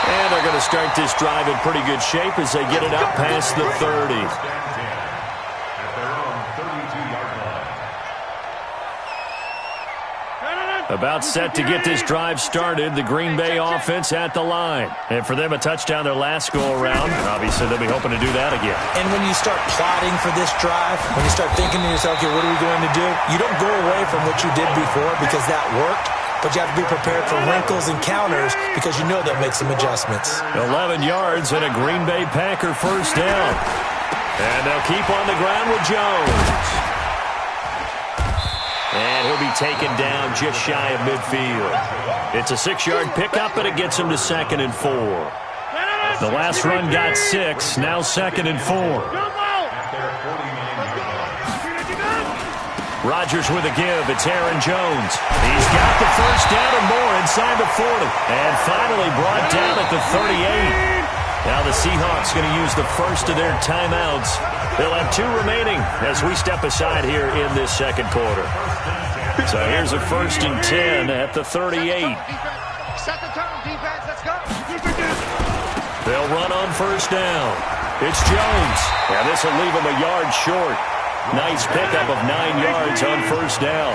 And they're going to start this drive in pretty good shape as they get it up past the 30. About set to get this drive started, the Green Bay offense at the line. And for them, a touchdown their last go-around. Obviously, they'll be hoping to do that again. And when you start plotting for this drive, when you start thinking to yourself, okay, what are we going to do? You don't go away from what you did before because that worked, but you have to be prepared for wrinkles and counters because you know they'll make some adjustments. 11 yards and a Green Bay Packer first down. And they'll keep on the ground with Jones. And he'll be taken down just shy of midfield. It's a 6-yard pickup, and it gets him to 2nd and 4. The last run got 6, now 2nd and 4. Rodgers with a give. It's Aaron Jones. He's got the first down and more inside the 40. And finally brought down at the 38. Now the Seahawks going to use the first of their timeouts. They'll have 2 remaining as we step aside here in this second quarter. So here's a 1st and 10 at the 38. Set the tone, defense. Let's go. They'll run on first down. It's Jones. And this will leave him a yard short. Nice pickup of 9 yards on first down.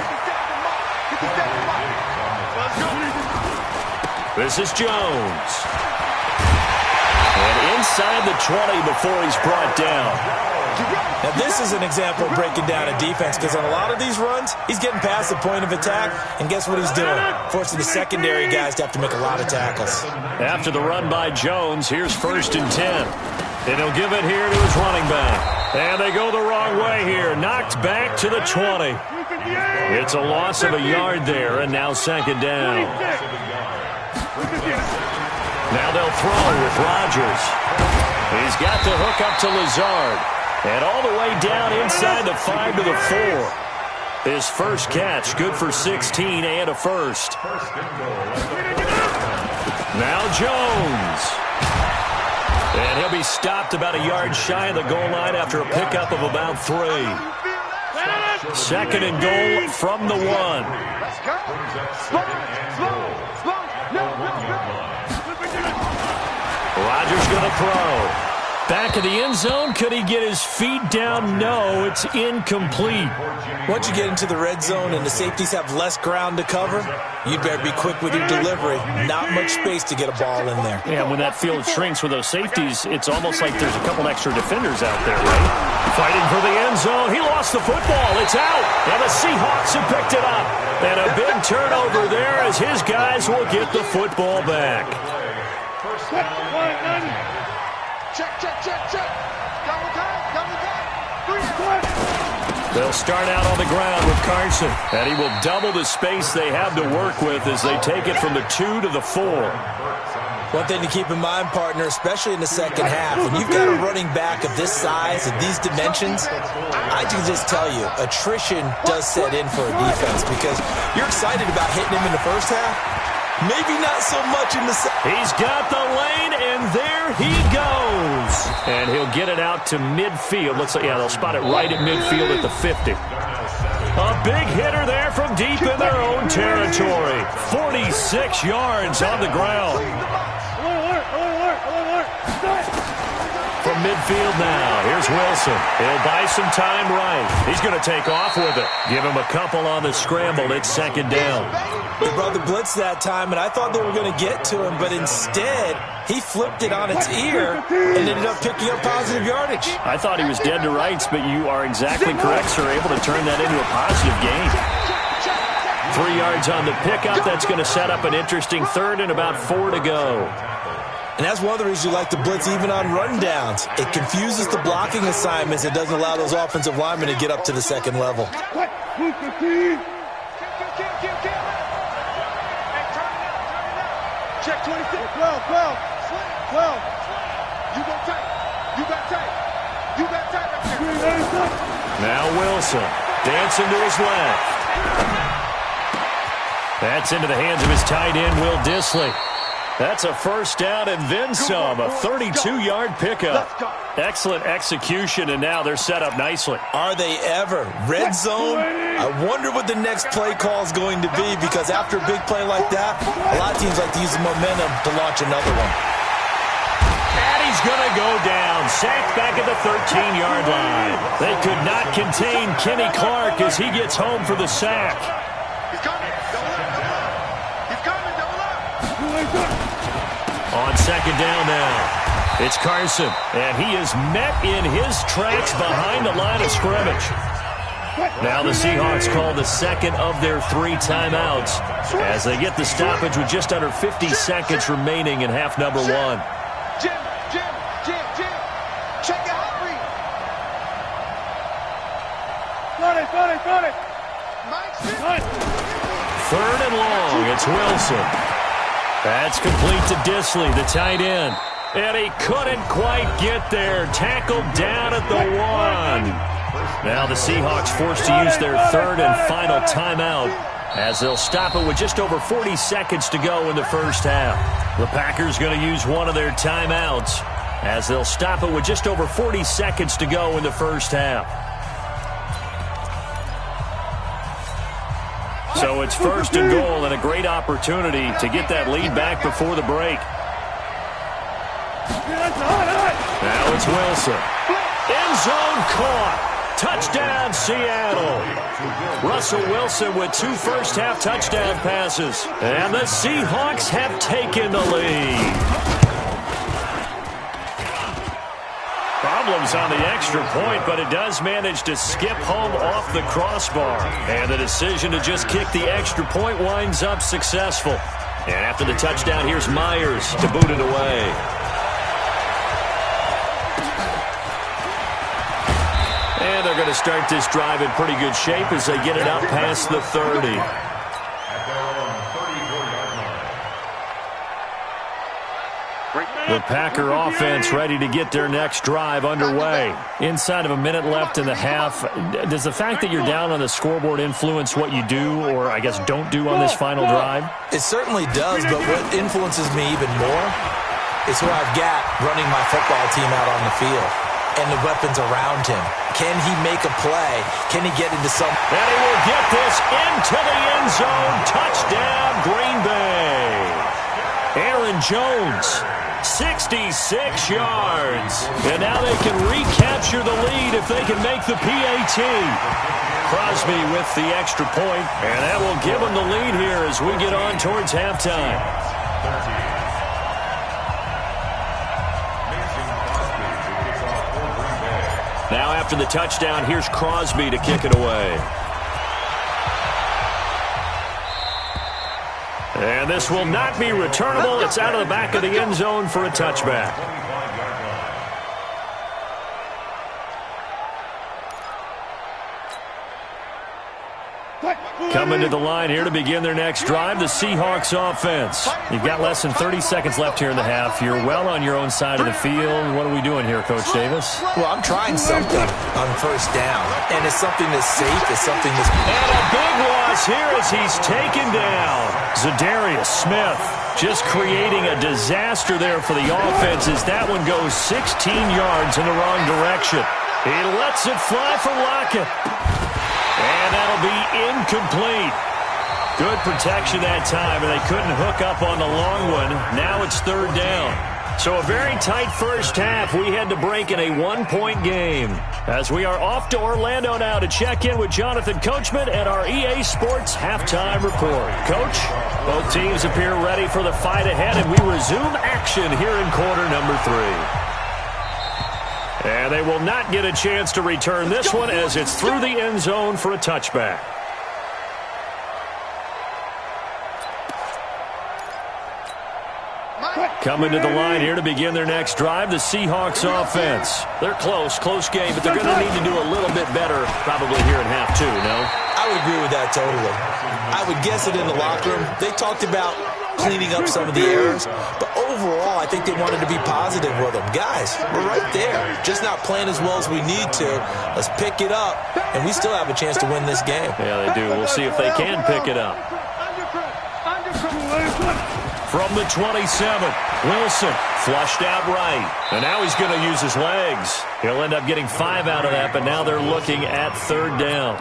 This is Jones. And inside the 20 before he's brought down. Now, this is an example of breaking down a defense because on a lot of these runs, he's getting past the point of attack, and guess what he's doing? Forcing the secondary guys to have to make a lot of tackles. After the run by Jones, here's 1st and 10. And he'll give it here to his running back. And they go the wrong way here. Knocked back to the 20. It's a loss of a yard there, and now 2nd down. Now they'll throw with Rodgers. He's got the hook up to Lazard. And all the way down inside the 5 to the 4. His first catch, good for 16 and a first. Now Jones. And he'll be stopped about a yard shy of the goal line after a pickup of about 3. 2nd and goal from the 1. Let's go. Slow. Rodgers going to throw. Back of the end zone. Could he get his feet down? No, it's incomplete. Once you get into the red zone and the safeties have less ground to cover, you'd better be quick with your delivery. Not much space to get a ball in there. Yeah, when that field shrinks with those safeties, it's almost like there's a couple extra defenders out there, right? Fighting for the end zone. He lost the football. It's out. And the Seahawks have picked it up. And a big turnover there as his guys will get the football back. Check. Double time. They'll start out on the ground with Carson. And he will double the space they have to work with as they take it from the 2 to the 4. One thing to keep in mind, partner, especially in the second half, when you've got a running back of this size and these dimensions, I can just tell you, attrition does set in for a defense because you're excited about hitting him in the first half. Maybe not so much in the second. He's got the lane, and there he goes. And he'll get it out to midfield. Looks like, yeah, they'll spot it right at midfield at the 50. A big hitter there from deep in their own territory. 46 yards on the ground. From midfield now, here's Wilson. He'll buy some time right. He's going to take off with it. Give him a couple on the scramble. It's 2nd down. They brought the blitz that time, and I thought they were going to get to him, but instead, he flipped it on its ear and ended up picking up positive yardage. I thought he was dead to rights, but you are exactly correct, sir. Able to turn that into a positive gain. 3 yards on the pickup. That's going to set up an interesting 3rd and about 4 to go. And that's one of the reasons you like to blitz even on rundowns. It confuses the blocking assignments. It doesn't allow those offensive linemen to get up to the second level. Check 26. 12. You got tight right there. Now Wilson dancing to his left. That's into the hands of his tight end, Will Dissly. That's a first down and then some, a 32-yard pickup. Excellent execution, and now they're set up nicely. Are they ever? Red zone? I wonder what the next play call is going to be because after a big play like that, a lot of teams like to use the momentum to launch another one. And he's going to go down, sacked back at the 13-yard line. They could not contain Kenny Clark as he gets home for the sack. He's coming. On second down now, it's Carson, and he is met in his tracks behind the line of scrimmage. Now the Seahawks call the second of their 3 timeouts as they get the stoppage with just under 50 seconds remaining in half number 1. Jim, check your hot read. Got it. Third and long, it's Wilson. That's complete to Disley, the tight end. And he couldn't quite get there. Tackled down at the 1. Now the Seahawks forced to use their third and final timeout as they'll stop it with just over 40 seconds to go in the first half. The Packers going to use one of their timeouts as they'll stop it with just over 40 seconds to go in the first half. So it's first and goal and a great opportunity to get that lead back before the break. Now it's Wilson. End zone caught. Touchdown, Seattle. Russell Wilson with 2 first-half touchdown passes. And the Seahawks have taken the lead. Problems on the extra point, but it does manage to skip home off the crossbar. And the decision to just kick the extra point winds up successful. And after the touchdown, here's Myers to boot it away. And they're going to start this drive in pretty good shape as they get it out past the 30. The Packer offense ready to get their next drive underway. Inside of a minute left in the half, does the fact that you're down on the scoreboard influence what you do or, I guess, don't do on this final drive? It certainly does, but what influences me even more is who I've got running my football team out on the field and the weapons around him. Can he make a play? Can he get into some... And he will get this into the end zone. Touchdown, Green Bay. Aaron Jones, 66 yards. And now they can recapture the lead if they can make the PAT. Crosby with the extra point, and that will give them the lead here as we get on towards halftime. Now after the touchdown, here's Crosby to kick it away. And this will not be returnable. It's out of the back of the end zone for a touchback. Coming to the line here to begin their next drive, the Seahawks offense. You've got less than 30 seconds left here in the half. You're well on your own side of the field. What are we doing here, Coach Davis? Well, I'm trying something on first down, and it's something that's safe. It's something that's... And a big loss here as he's taken down. Zadarius Smith just creating a disaster there for the offense as that one goes 16 yards in the wrong direction. He lets it fly for Lockett. And that'll be incomplete. Good protection that time, and they couldn't hook up on the long one. Now it's third down. So a very tight first half. We had to break in a 1-point game. As we are off to Orlando now to check in with Jonathan Coachman at our EA Sports Halftime Report. Coach, both teams appear ready for the fight ahead, and we resume action here in quarter number 3. And they will not get a chance to return this one as it's through the end zone for a touchback. Coming to the line here to begin their next drive, the Seahawks offense. They're close game, but they're going to need to do a little bit better probably here in half 2, no? I would agree with that totally. I would guess it in the locker room. They talked about cleaning up some of the errors, but overall, I think they wanted to be positive with them. Guys, we're right there. Just not playing as well as we need to. Let's pick it up, and we still have a chance to win this game. Yeah, they do. We'll see if they can pick it up. From the 27, Wilson flushed out right. And now he's going to use his legs. He'll end up getting 5 out of that, but now they're looking at third down.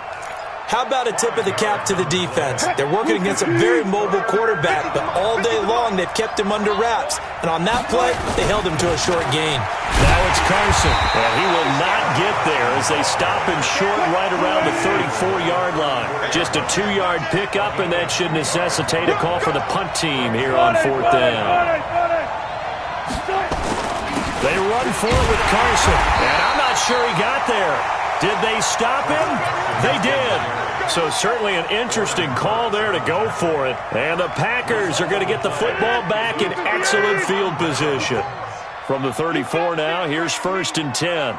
How about a tip of the cap to the defense? They're working against a very mobile quarterback, but all day long they've kept him under wraps. And on that play, they held him to a short gain. Now it's Carson, and he will not get there as they stop him short right around the 34-yard line. Just a 2-yard pickup, and that should necessitate a call for the punt team here on fourth down. run for it with Carson. And I'm not sure he got there. Did they stop him? They did. So certainly an interesting call there to go for it. And the Packers are going to get the football back in excellent field position. From the 34 now, here's 1st and 10.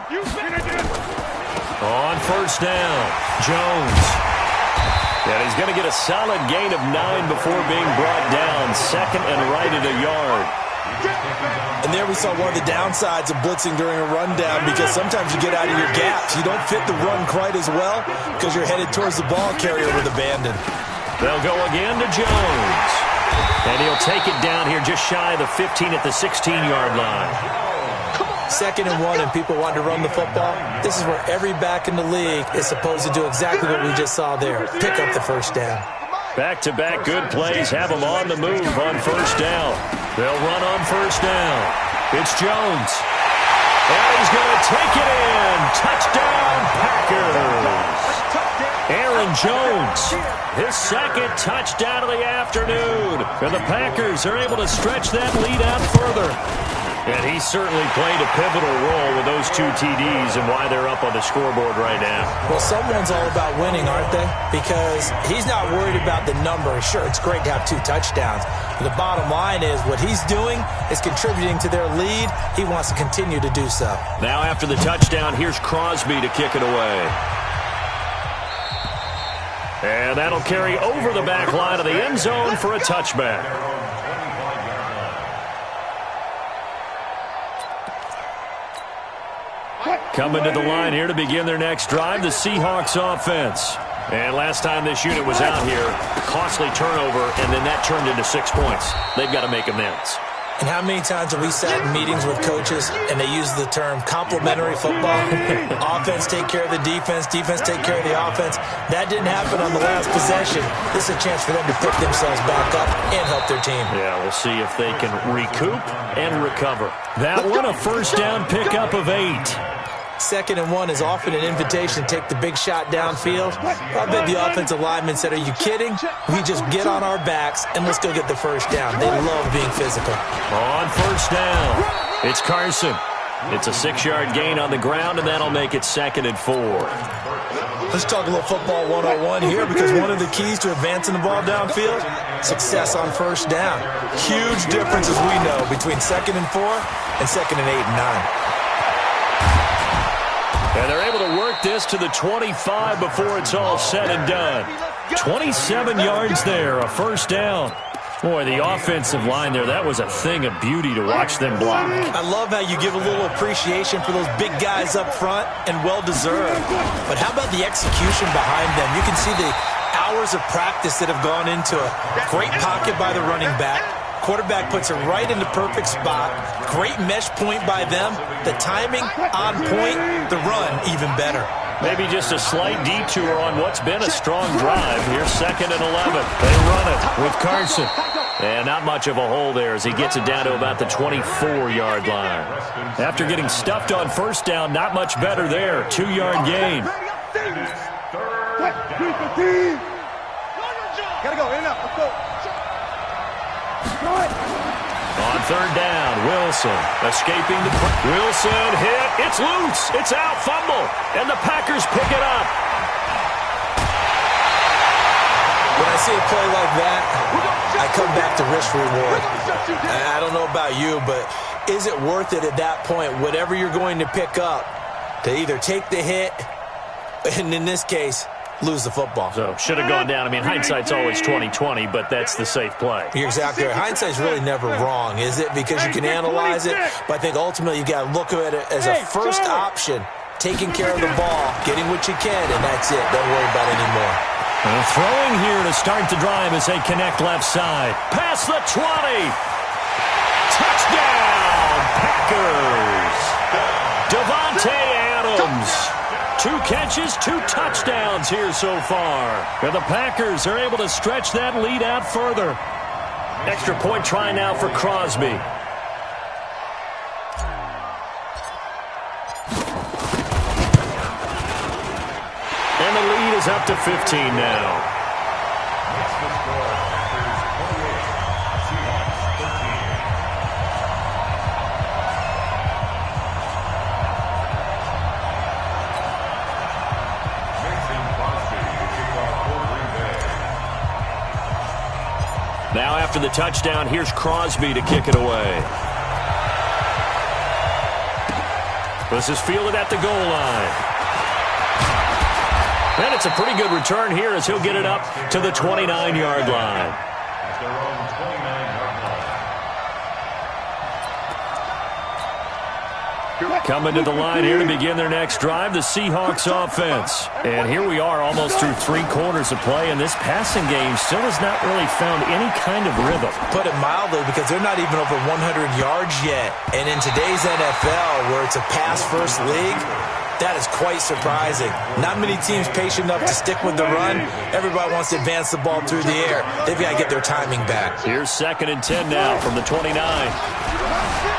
On 1st down, Jones. And he's going to get a solid gain of 9 before being brought down. 2nd and right at a yard. And there we saw one of the downsides of blitzing during a rundown, because sometimes you get out of your gaps. You don't fit the run quite as well because you're headed towards the ball carrier with abandon. They'll go again to Jones. And he'll take it down here just shy of the 15 at the 16-yard line. 2nd and 1 and people want to run the football. This is where every back in the league is supposed to do exactly what we just saw there. Pick up the 1st down. Back-to-back good plays have them on the move on 1st down. They'll run on 1st down. It's Jones. And he's going to take it in. Touchdown, Packers. Aaron Jones, his 2nd touchdown of the afternoon. And the Packers are able to stretch that lead out further. And he certainly played a pivotal role with those 2 TDs and why they're up on the scoreboard right now. Well, someone's all about winning, aren't they? Because he's not worried about the number. Sure, it's great to have 2 touchdowns. But the bottom line is what he's doing is contributing to their lead. He wants to continue to do so. Now after the touchdown, here's Crosby to kick it away. And that'll carry over the back line of the end zone for a touchback. Coming to the line here to begin their next drive, the Seahawks offense. And last time this unit was out here, costly turnover, and then that turned into 6 points. They've got to make amends. And how many times have we sat in meetings with coaches and they use the term complementary football? Offense take care of the defense, defense take care of the offense. That didn't happen on the last possession. This is a chance for them to pick themselves back up and help their team. Yeah, we'll see if they can recoup and recover. That one, a 1st down pickup of 8. 2nd and 1 is often an invitation to take the big shot downfield. I bet the offensive lineman said, are you kidding? We just get on our backs and let's go get the 1st down. They love being physical. On 1st down, it's Carson. It's a 6-yard gain on the ground, and that'll make it 2nd and 4. Let's talk a little football 101 here, because one of the keys to advancing the ball downfield, success on 1st down. Huge difference, as we know, between 2nd and 4 and 2nd and 8 and 9. And they're able to work this to the 25 before it's all said and done. 27 yards there, a 1st down. Boy, the offensive line there, that was a thing of beauty to watch them block. I love how you give a little appreciation for those big guys up front, and well-deserved. But how about the execution behind them? You can see the hours of practice that have gone into a great pocket by the running back. Quarterback puts it right in the perfect spot. Great mesh point by them. The timing on point. The run even better. Maybe just a slight detour on what's been a strong drive. Here's 2nd and 11. They run it with Carson. And not much of a hole there as he gets it down to about the 24-yard line. After getting stuffed on 1st down, not much better there. 2-yard gain. Gotta go, in and out, let's go. On 3rd down, Wilson escaping the Wilson hit. It's loose. It's out. Fumble. And the Packers pick it up. When I see a play like that, I come back to risk reward. I don't know about you, but is it worth it at that point, whatever you're going to pick up, to either take the hit, and in this case, lose the football? So should have gone down. I mean, hindsight's always 20/20, but that's the safe play. You're exactly right. Hindsight's really never wrong, is it? Because you can analyze it, but I think ultimately you got to look at it as a first option, taking care of the ball, getting what you can, and that's it. Don't worry about it anymore. Throwing here to start the drive as they connect left side. Past the 20. Touchdown, Packers. Devontae Adams. 2 catches, 2 touchdowns here so far. And the Packers are able to stretch that lead out further. Extra point try now for Crosby. And the lead is up to 15 now. Now after the touchdown, here's Crosby to kick it away. This is fielded at the goal line. And it's a pretty good return here as he'll get it up to the 29-yard line. Coming to the line here to begin their next drive, the Seahawks offense. And here we are almost through 3 quarters of play, and this passing game still has not really found any kind of rhythm. Put it mildly, because they're not even over 100 yards yet. And in today's NFL, where it's a pass-first league, that is quite surprising. Not many teams patient enough to stick with the run. Everybody wants to advance the ball through the air. They've got to get their timing back. Here's 2nd and 10 now from the 29.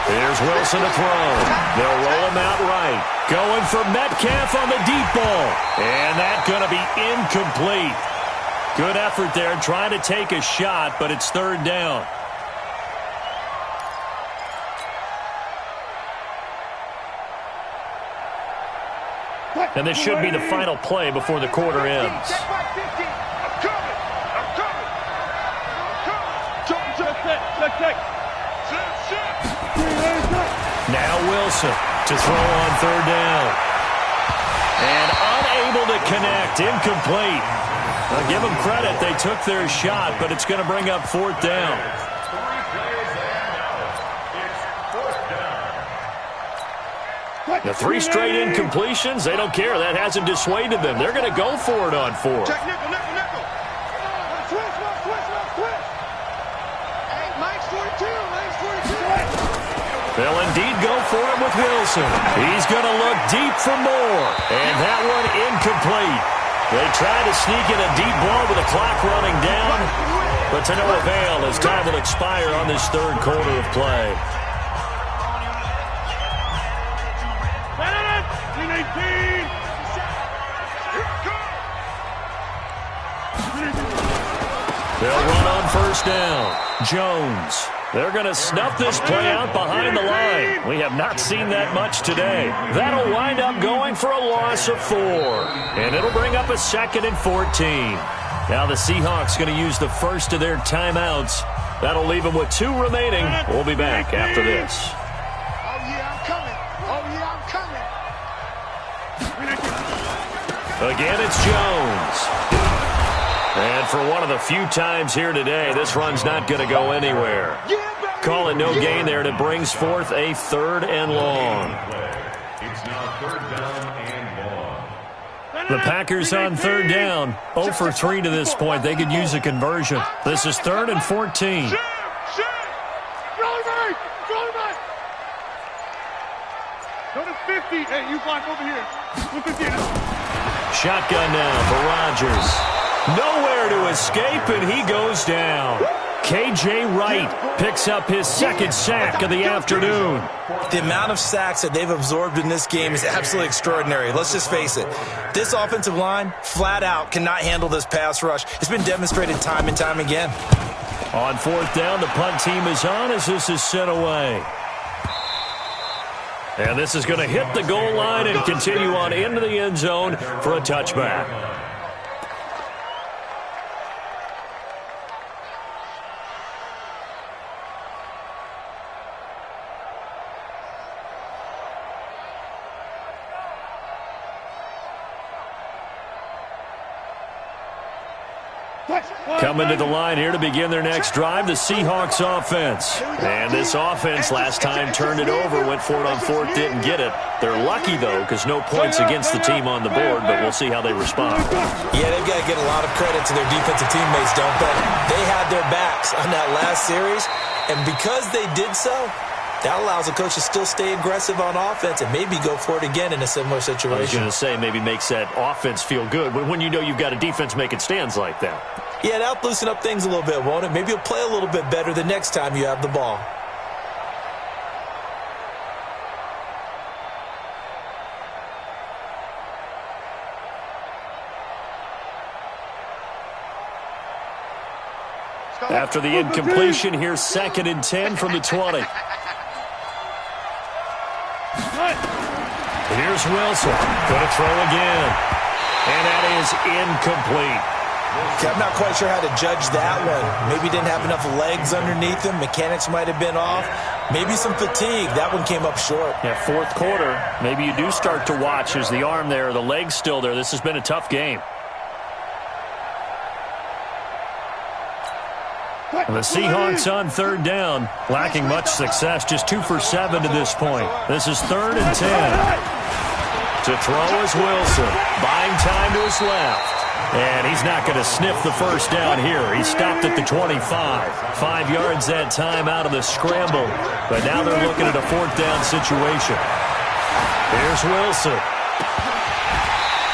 Here's Wilson to throw. They'll roll him out right. Going for Metcalf on the deep ball. And that's going to be incomplete. Good effort there trying to take a shot, but it's 3rd down. And this should be the final play before the quarter ends. Now Wilson to throw on 3rd down. And unable to connect. Incomplete. I'll give them credit. They took their shot, but it's going to bring up 4th down. The 3 straight incompletions, they don't care. That hasn't dissuaded them. They're going to go for it on 4th. Check nickel. Switch. Hey, Mike's 42. They'll indeed go for it with Wilson. He's going to look deep for more. And that one incomplete. They tried to sneak in a deep ball with the clock running down, but to no avail as time will expire on this 3rd quarter of play. They'll run on 1st down. Jones. They're going to snuff this play out behind the line. We have not seen that much today. That'll wind up going for a loss of 4. And it'll bring up a 2nd and 14. Now the Seahawks going to use the first of their timeouts. That'll leave them with 2 remaining. We'll be back after this. Oh, yeah, I'm coming. Again, it's Jones. And for one of the few times here today, this run's not going to go anywhere. Call it no gain there, and it brings forth a 3rd and long. It's now 3rd down and long. The Packers on 3rd down. 0 for 3 to this point. They could use a conversion. This is 3rd and 14. Go to 50. Hey, you block over here. 50. Shotgun now for Rodgers. Nowhere to escape, and he goes down. K.J. Wright picks up his 2nd sack of the afternoon. The amount of sacks that they've absorbed in this game is absolutely extraordinary. Let's just face it. This offensive line, flat out, cannot handle this pass rush. It's been demonstrated time and time again. On 4th down, the punt team is on as this is sent away. And this is going to hit the goal line and continue on into the end zone for a touchback. Coming to the line here to begin their next drive, the Seahawks offense. And this offense last time turned it over, went for it on 4th, didn't get it. They're lucky, though, because no points against the team on the board, but we'll see how they respond. Yeah, they've got to get a lot of credit to their defensive teammates, don't they? They had their backs on that last series, and because they did so, that allows the coach to still stay aggressive on offense and maybe go for it again in a similar situation. I was going to say, maybe makes that offense feel good when you know you've got a defense making stands like that. Yeah, that'll loosen up things a little bit, won't it? Maybe you'll play a little bit better the next time you have the ball. After the incompletion, here's 2nd and 10 from the 20. Here's Wilson. Going to throw again. And that is incomplete. Okay, I'm not quite sure how to judge that one. Maybe he didn't have enough legs underneath him. Mechanics might have been off. Maybe some fatigue. That one came up short. Yeah, fourth quarter, maybe you do start to watch. Is the arm there, the leg's still there? This has been a tough game. The Seahawks on third down, lacking much success, just 2 for 7 to this point. This is 3rd and 10. To throw is Wilson, buying time to his left. And he's not going to sniff the first down here. He stopped at the 25. 5 yards that time out of the scramble. But now they're looking at a 4th down situation. Here's Wilson.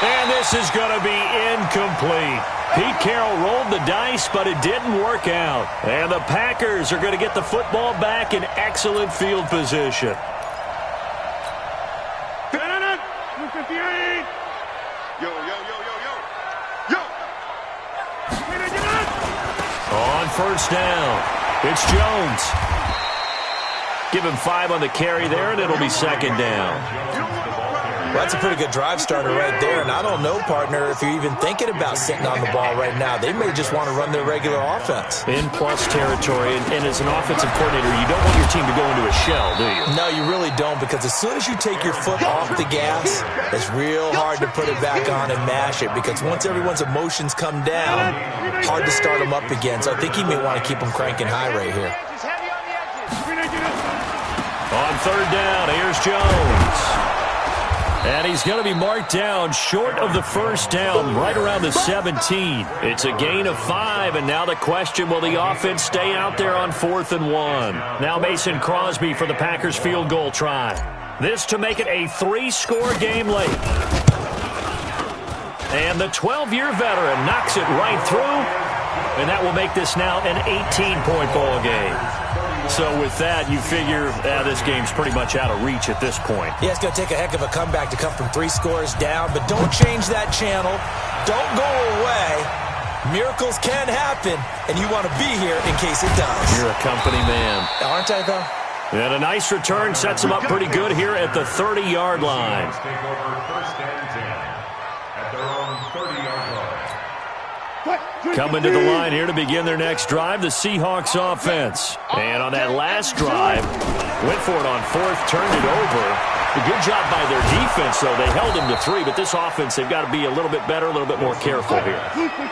And this is going to be incomplete. Pete Carroll rolled the dice, but it didn't work out. And the Packers are going to get the football back in excellent field position. 258. Yo. On first down, it's Jones. Give him 5 on the carry there, and it'll be 2nd down. Well, that's a pretty good drive starter right there. And I don't know, partner, if you're even thinking about sitting on the ball right now. They may just want to run their regular offense. In plus territory, and as an offensive coordinator, you don't want your team to go into a shell, do you? No, you really don't, because as soon as you take your foot off the gas, it's real hard to put it back on and mash it, because once everyone's emotions come down, hard to start them up again. So I think he may want to keep them cranking high right here. On third down, here's Jones. And he's going to be marked down short of the first down, right around the 17. It's a gain of 5, and now the question, will the offense stay out there on 4th and 1? Now Mason Crosby for the Packers field goal try. This to make it a 3-score game late. And the 12-year veteran knocks it right through, and that will make this now an 18-point ball game. So with that, you figure this game's pretty much out of reach at this point. Yeah, it's going to take a heck of a comeback to come from 3 scores down, but don't change that channel. Don't go away. Miracles can happen, and you want to be here in case it does. You're a company man. Aren't I, though? And a nice return sets him up pretty good here at the 30-yard line. Take over 1st and 10 at their own 30-yard line. Coming to the line here to begin their next drive, the Seahawks offense. And on that last drive, went for it on 4th, turned it over. A good job by their defense, though. They held them to 3, but this offense, they've got to be a little bit better, a little bit more careful here.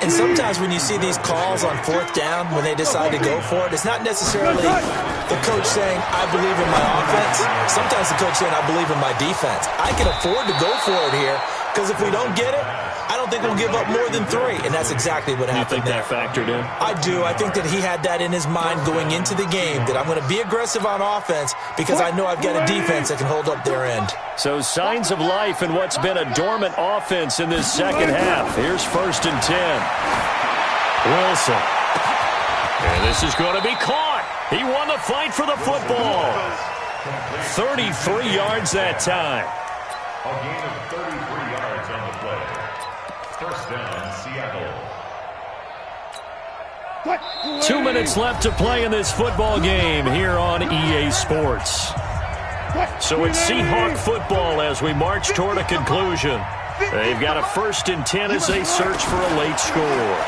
And sometimes when you see these calls on 4th down, when they decide to go for it, it's not necessarily the coach saying, I believe in my offense. Sometimes the coach saying, I believe in my defense. I can afford to go for it here, because if we don't get it, I don't think we'll give up more than 3, and that's exactly what happened there. You think that factored in? I do. I think that he had that in his mind going into the game, that I'm going to be aggressive on offense because I know I've got a defense that can hold up their end. So signs of life in what's been a dormant offense in this second half. Here's 1st and 10. Wilson. And this is going to be caught. He won the fight for the football. 33 yards that time. A gain of 33 yards on the play. 1st down, Seattle. 2 minutes left to play in this football game here on EA Sports. So it's Seahawk football as we march toward a conclusion. They've got a 1st and 10 as they search for a late score.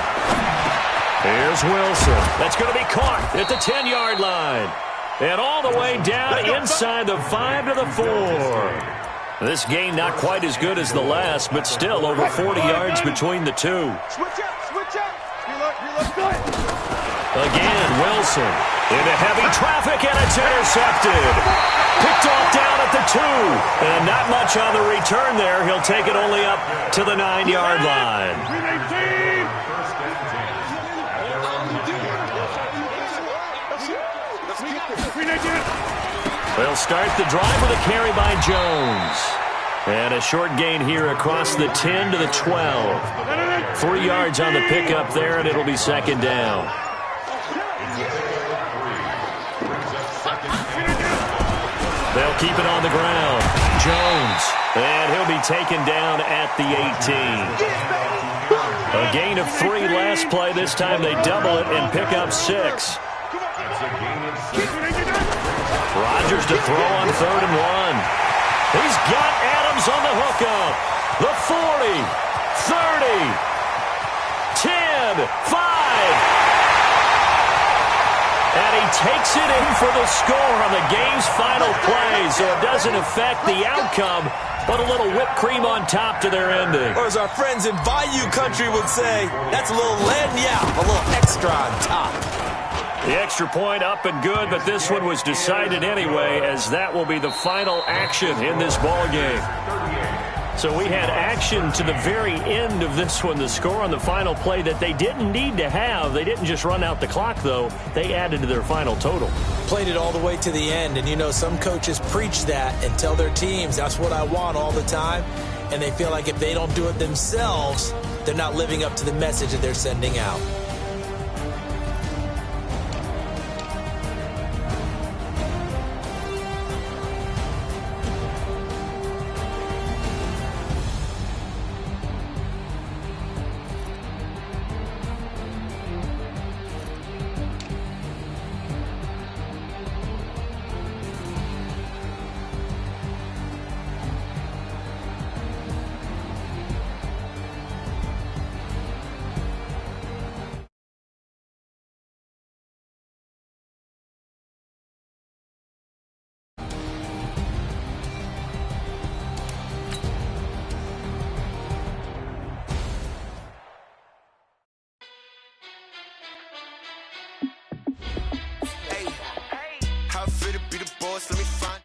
Here's Wilson. That's going to be caught at the 10-yard line. And all the way down inside the 5 to the 4. This game not quite as good as the last, but still over 40 yards between the two. Switch up. Again, Wilson into heavy traffic, and it's intercepted. Picked off down at the 2. And not much on the return there. He'll take it only up to the 9-yard line. They'll start the drive with a carry by Jones. And a short gain here across the 10 to the 12. 3 yards on the pickup there, and it'll be 2nd down. They'll keep it on the ground. Jones. And he'll be taken down at the 18. A gain of 3 last play. This time they double it and pick up 6. Rodgers to throw on 3rd and 1. He's got Adams on the hookup. The 40, 30, 10. takes it in for the score on the game's final play, so it doesn't affect the outcome, but a little whipped cream on top to their ending. Or as our friends in Bayou Country would say, that's a little lagniappe, a little extra on top. The extra point up and good, but this one was decided anyway, as that will be the final action in this ball game. So we had action to the very end of this one. The score on the final play that they didn't need to have. They didn't just run out the clock, though. They added to their final total. Played it all the way to the end. And, you know, some coaches preach that and tell their teams, that's what I want all the time. And they feel like if they don't do it themselves, they're not living up to the message that they're sending out. How fit to be the boss? Let me find